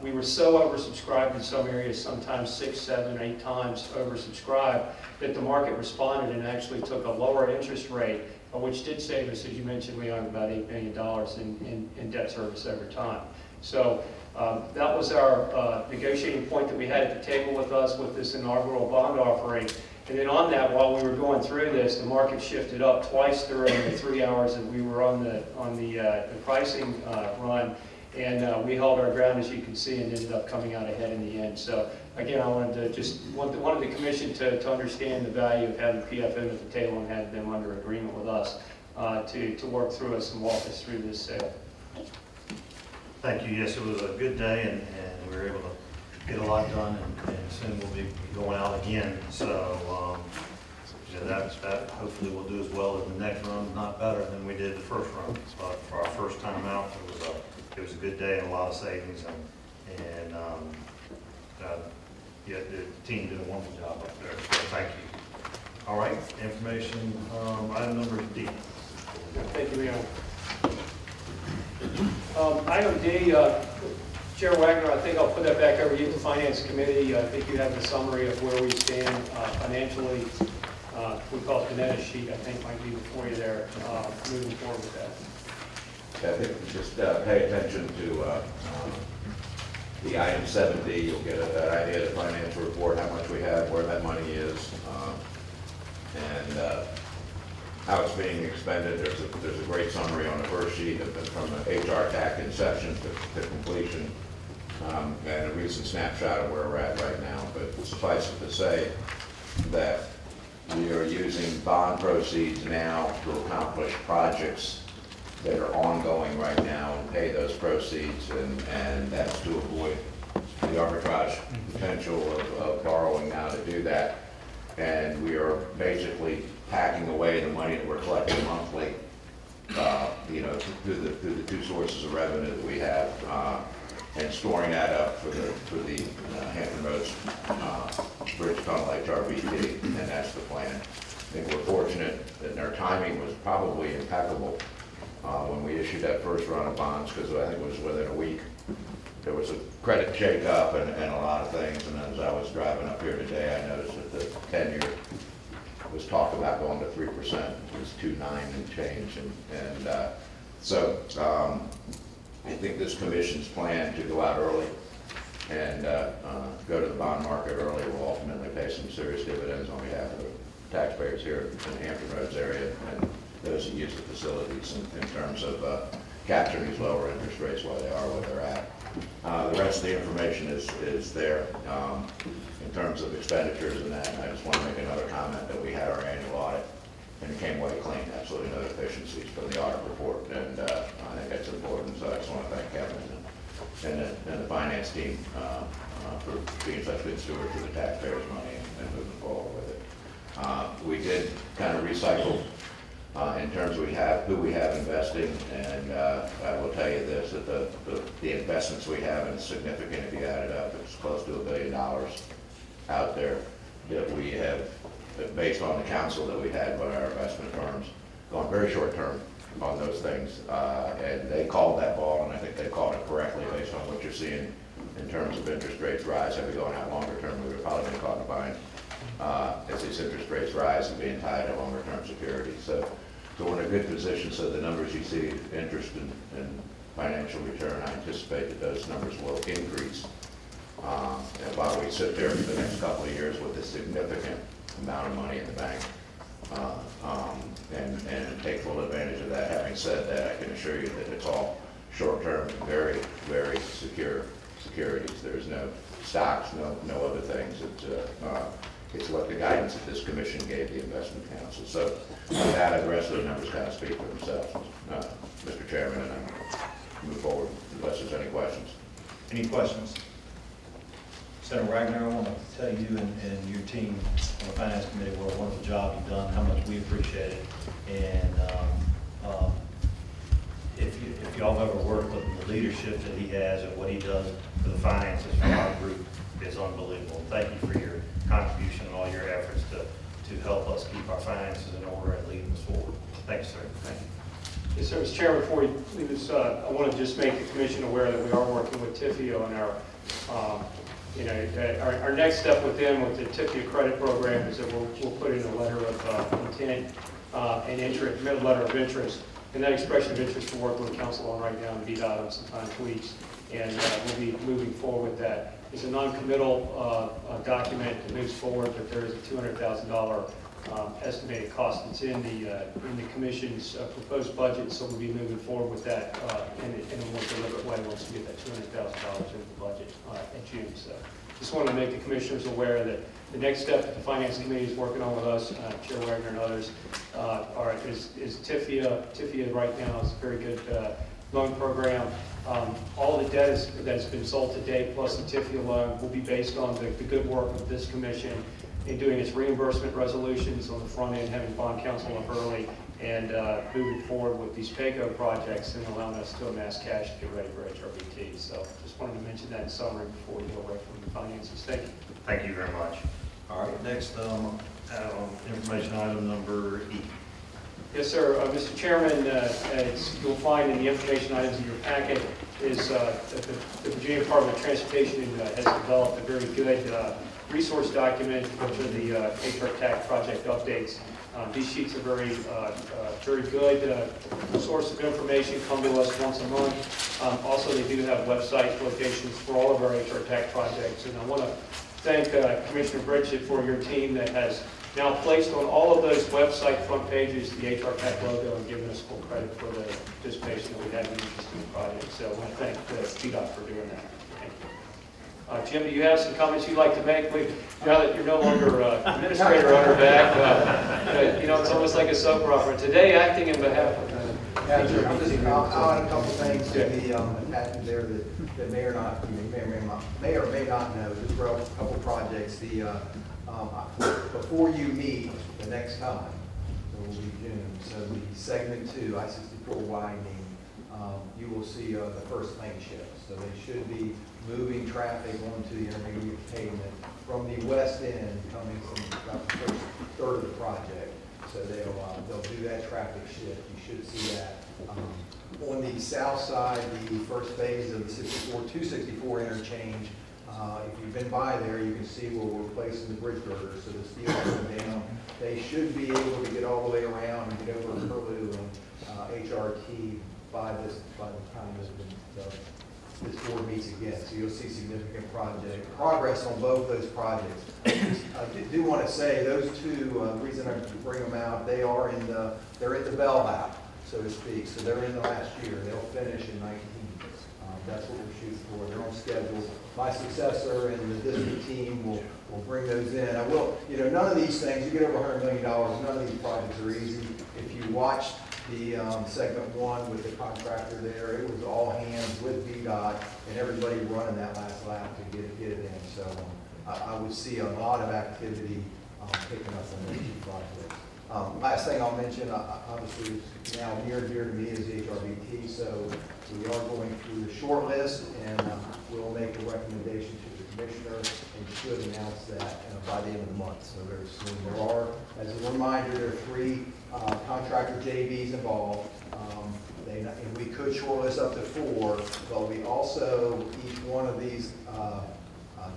We were so oversubscribed in some areas, sometimes 6, 7, 8 times oversubscribed, that the market responded and actually took a lower interest rate, which did save us, as you mentioned, Leon, about $8 million in debt service over time. So that was our negotiating point that we had at the table with us with this inaugural bond offering. And then on that, while we were going through this, the market shifted up twice during the 3 hours that we were on the pricing run. And we held our ground, as you can see, and ended up coming out ahead in the end. So again, I wanted the commission to understand the value of having PFM at the table and had them under agreement with us to work through us and walk us through this sale. Thank you. Yes, it was a good day, and we were able to get a lot done, and soon we'll be going out again. So that hopefully will do as well as the next run, not better than we did the first run. But for our first time out, it was a good day and a lot of savings, and yeah, the team did a wonderful job up there, so thank you. All right, information, item number D. Thank you, Leon. Item D, Chair Wagner, I think I'll put that back over to you, the Finance Committee. I think you have the summary of where we stand financially. We call it the Netta sheet, I think might be before you there, moving forward with that. I think just pay attention to the item 7D. You'll get an idea of the financial report, how much we have, where that money is, and how it's being expended. There's a great summary on the first sheet from the HRTAC inception to completion, and a recent snapshot of where we're at right now. But suffice it to say that we are using bond proceeds now to accomplish projects that are ongoing right now and pay those proceeds, and that's to avoid the arbitrage potential of borrowing now to do that. And we are basically packing away the money that we're collecting monthly, through the two sources of revenue that we have, and storing that up for the Hampton Roads Bridge Tunnel HRBT, and that's the plan. I think we're fortunate that our timing was probably impeccable when we issued that first run of bonds, because I think it was within a week. There was a credit shake-up and a lot of things, and as I was driving up here today, I noticed that the 10-year was talked about going to 3%. It was 2.9 and change, and so I think this commission's plan to go out early and go to the bond market early will ultimately pay some serious dividends on behalf of the taxpayers here in the Hampton Roads area and those that use the facilities in terms of capturing these lower interest rates while they are where they're at. The rest of the information is there in terms of expenditures and that. And I just want to make another comment that we had our annual audit and it came away clean, absolutely no deficiencies from the audit report, and I think that's important. So I just want to thank Kevin and the finance team for being such good stewards of the taxpayers' money and moving forward with it. We did kind of recycle in terms of who we have investing, and I will tell you this, that the investments we have is significant. If you add it up, it's close to $1 billion out there that we have, based on the counsel that we had by our investment firms, going very short term on those things. And they called that ball, and I think they called it correctly based on what you're seeing in terms of interest rates rise. Had we gone out longer term, we would have probably been caught in a bind as these interest rates rise and being tied to longer term securities. So we're in a good position. So the numbers you see, interest and financial return, I anticipate that those numbers will increase. And while we sit there for the next couple of years with a significant amount of money in the bank, and take full advantage of that. Having said that, I can assure you that it's all short-term, very, very secure securities. There's no stocks, no other things. It's what the guidance that this commission gave the investment council. So with that, the rest of the numbers kind of speak for themselves, Mr. Chairman, and I move forward unless there's any questions. Any questions? Senator Wagner, I want to tell you and your team on the Finance Committee what a wonderful job you've done, how much we appreciate it. And if y'all have ever worked with the leadership that he has and what he does for the finances for our group is unbelievable. Thank you for your contribution and all your efforts to help us keep our finances in order and leading us forward. Thanks, sir. Thank you. Yes, sir. Mr. Chairman, before we leave this, I want to just make the commission aware that we are working with TIFIA on our next step with them with the TIFIA credit program is that we'll put in a letter of intent and interest, letter of interest, and that expression of interest will work with the council on right now and VDOT on sometimes tweaks, and we'll be moving forward with that. It's a non-committal document that moves forward, but there is a $200,000 estimated cost that's in the commission's proposed budget, so we'll be moving forward with that in a more deliberate way once we get that $200,000 into the budget in June. So just wanted to make the commissioners aware that the next step that the Finance Committee is working on with us, Chair Wagner and others, is TIFIA. TIFIA right now is a very good loan program. All the debt that's been sold to date, plus the TIFIA loan, will be based on the good work of this commission in doing its reimbursement resolutions on the front end, having bond counsel up early, and moving forward with these PAYCO projects and allowing us to amass cash to get ready for HRBT. So just wanted to mention that in summary before we go away from the finances. Thank you. Thank you very much. All right, next, information item number E. Yes, sir. Mr. Chairman, you'll find in the information items in your packet is that the Virginia Department of Transportation has developed a very good resource document, which are the HRTAC project updates. These sheets are very good source of information, come to us once a month. Also, they do have website locations for all of our HRTAC projects. And I want to thank Commissioner Bridget for your team that has now placed on all of those website front pages the HRTAC logo and given us full credit for the participation that we had in the interesting project. So I want to thank VDOT for doing that. Jim, do you have some comments you'd like to make? Now that you're no longer administrator on our back, it's almost like a soap opera. Today, acting in behalf of I'll add a couple things to the attachment there that may or may not know. Just throw a couple projects. Before you meet the next time, so it will be June. So the segment 2, I-64 widening, you will see the first lane shift. So they should be moving traffic onto the intermediate pavement from the west end coming from about the first third of the project. So they'll do that traffic shift. You should see that. On the south side, the first phase of the 264 interchange, if you've been by there, you can see where we're replacing the bridge girders. So the steel going down. They should be able to get all the way around and get over Curlew and HRT by the time this board meets again. So you'll see significant progress on both those projects. I do want to say those two, the reason I bring them out, they're in the bell lap, so to speak. So they're in the last year. They'll finish in 19. That's what we're shooting for. They're on schedule. My successor and the district team will bring those in. I will, none of these things, you get over $100 million, none of these projects are easy. If you watched the segment 1 with the contractor there, it was all hands with VDOT and everybody running that last lap to get it in. So I would see a lot of activity picking up on those two projects. Last thing I'll mention, obviously, is now near and dear to me is the HRBT, so we are going through the short list, and we'll make a recommendation to the commissioner, and should announce that by the end of the month, so very soon. There are, as a reminder, there are 3 contractor JVs involved. And we could shortlist up to 4, but we also, each one of these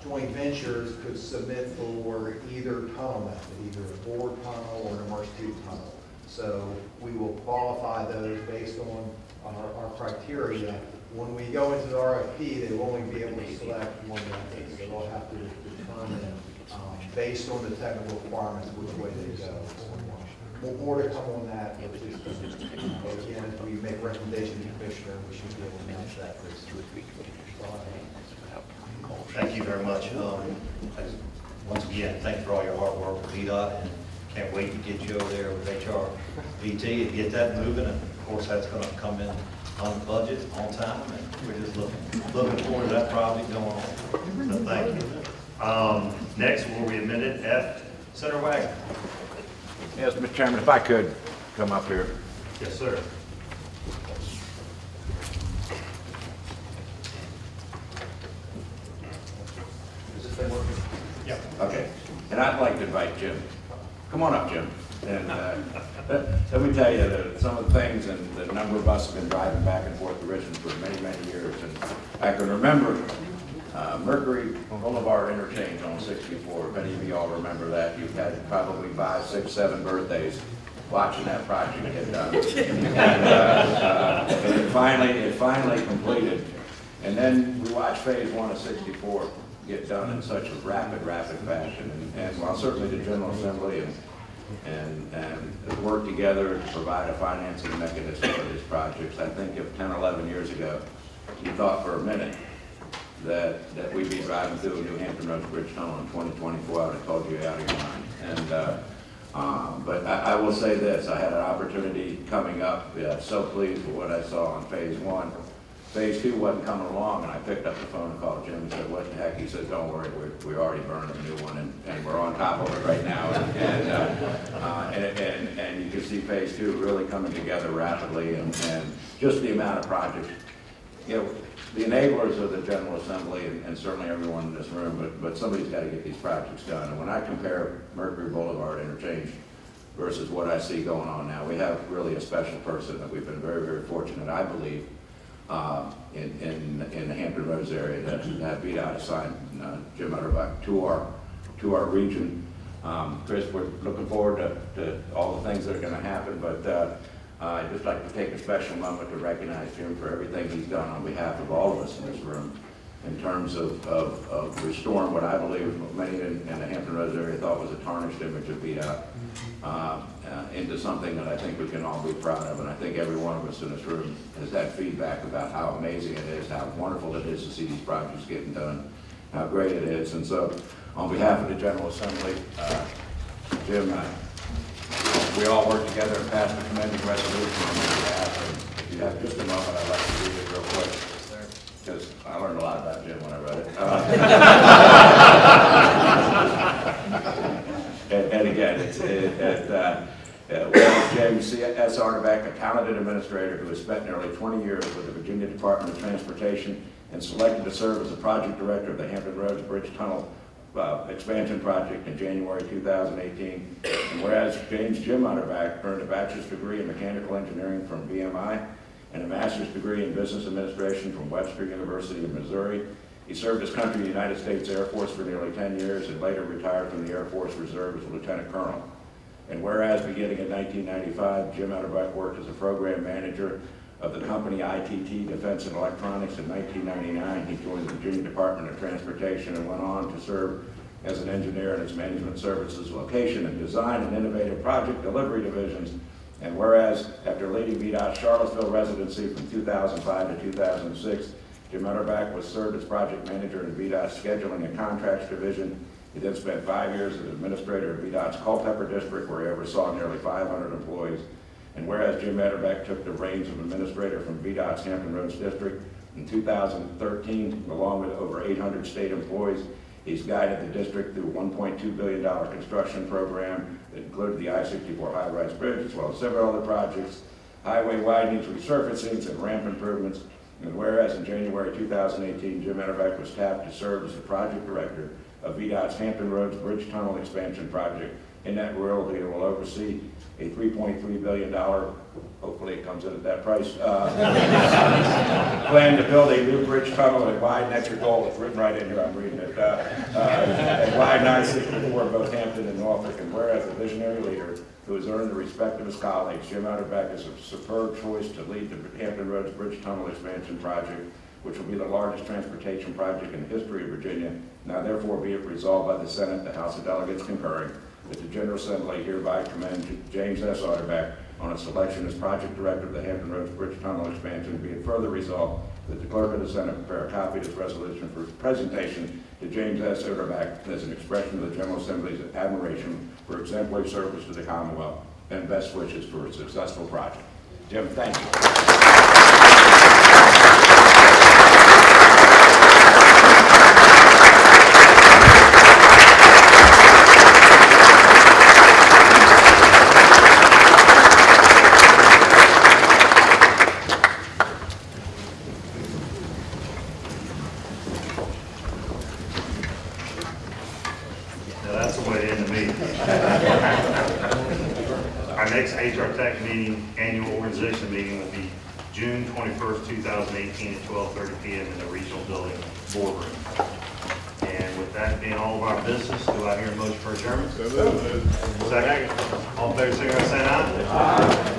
joint ventures could submit for either tunnel method, either a bored tunnel or an immersed tube tunnel. So we will qualify those based on our criteria. When we go into the RFP, they will only be able to select one method. So they'll have to determine, based on the technical requirements, which way they go. More to come on that. Again, if we make a recommendation to the commissioner, we should be able to announce that this week. Thank you very much. Once again, thanks for all your hard work with VDOT, and can't wait to get you over there with HRBT and get that moving. And of course, that's going to come in on the budget on time, and we're just looking forward to that project going on. So thank you. Next will be amended F. Senator Wagner. Yes, Mr. Chairman, if I could come up here. Yes, sir. Is this thing working? Yeah. Okay, and I'd like to invite Jim. Come on up, Jim. And let me tell you that some of the things, and the number of us have been driving back and forth to Richmond for many, many years. And I can remember Mercury Boulevard interchange on 64. If any of you all remember that, you've had probably 5, 6, 7 birthdays watching that project get done. And it finally completed. And then we watched phase 1 of 64 get done in such a rapid fashion. And while certainly the General Assembly and work together to provide a financing mechanism for these projects, I think if 10, 11 years ago, you thought for a minute that we'd be driving through a New Hampton Roads Bridge Tunnel in 2024, I would have told you out of your mind. And but I will say this, I had an opportunity coming up, so pleased with what I saw on phase 1. Phase 2 wasn't coming along, and I picked up the phone and called Jim and said, what the heck? He said, don't worry, we already burned a new one, and we're on top of it right now. And you can see phase 2 really coming together rapidly, and just the amount of projects. You know, the enablers of the General Assembly, and certainly everyone in this room, but somebody's got to get these projects done. And when I compare Mercury Boulevard interchange versus what I see going on now, we have really a special person that we've been very, very fortunate, I believe, in the Hampton Roads area that VDOT assigned Jim Utterback to our region. Chris, we're looking forward to all the things that are going to happen, but I'd just like to take a special moment to recognize Jim for everything he's done on behalf of all of us in this room in terms of restoring what I believe many in the Hampton Roads area thought was a tarnished image of VDOT into something that I think we can all be proud of. And I think every one of us in this room has had feedback about how amazing it is, how wonderful it is to see these projects getting done, how great it is. And so on behalf of the General Assembly, Jim, we all work together and pass the commending resolution on your behalf. And if you have just a moment, I'd like to read it real quick, because I learned a lot about Jim when I read it. And again, James C.S. Arnebeck, a talented administrator who has spent nearly 20 years with the Virginia Department of Transportation and selected to serve as the project director of the Hampton Roads Bridge Tunnel expansion project in January 2018. And whereas James Jim Utterback earned a bachelor's degree in mechanical engineering from BMI and a master's degree in business administration from Webster University of Missouri, he served his country in the United States Air Force for nearly 10 years and later retired from the Air Force Reserve as a lieutenant colonel. And whereas beginning in 1995, Jim Utterback worked as a program manager of the company ITT Defense and Electronics. In 1999, he joined the Virginia Department of Transportation and went on to serve as an engineer in its management services, location and design and innovative project delivery divisions. And whereas after leading VDOT's Charlottesville residency from 2005 to 2006, Jim Utterback was served as project manager in VDOT's scheduling and contracts division. He then spent 5 years as administrator of VDOT's Culpeper district, where he oversaw nearly 500 employees. And whereas Jim Utterback took the reins of administrator from VDOT's Hampton Roads district in 2013, along with over 800 state employees, He's guided the district through a $1.2 billion construction program that included the I-64 high-rise bridge, as well as several other projects, highway widenings, resurfacings, and ramp improvements. And whereas in January 2018, Jim Enterbeck was tapped to serve as the project director of VDOT's Hampton Roads Bridge Tunnel Expansion Project. In that role, he will oversee a $3.3 billion, hopefully it comes in at that price, plan to build a new bridge tunnel and widen, that's your goal, it's written right in here, I'm reading it, and widen I-64 in both Hampton and Norfolk. And whereas a visionary leader who has earned the respect of his colleagues, Jim Enterbeck is a superb choice to lead the Hampton Roads Bridge Tunnel Expansion Project, which will be the largest transportation project in the history of Virginia. Now therefore be it resolved by the Senate, the House of Delegates concurring, that the General Assembly hereby commend James S. Otterbeck on his selection as project director of the Hampton Roads Bridge Tunnel Expansion. Be it further resolved that the clerk of the Senate prepare a copy of this resolution for presentation to James S. Otterbeck as an expression of the General Assembly's admiration for exemplary service to the Commonwealth and best wishes for a successful project. Jim, thank you. Now, that's the way to end the meeting. Our next HRTAC meeting, annual organization meeting, will be June 21st, 2018 at 12:30 p.m. in the regional building boardroom. And with that being all of our business, do I hear a motion for adjournment? Second. All in favor, signify by saying aye.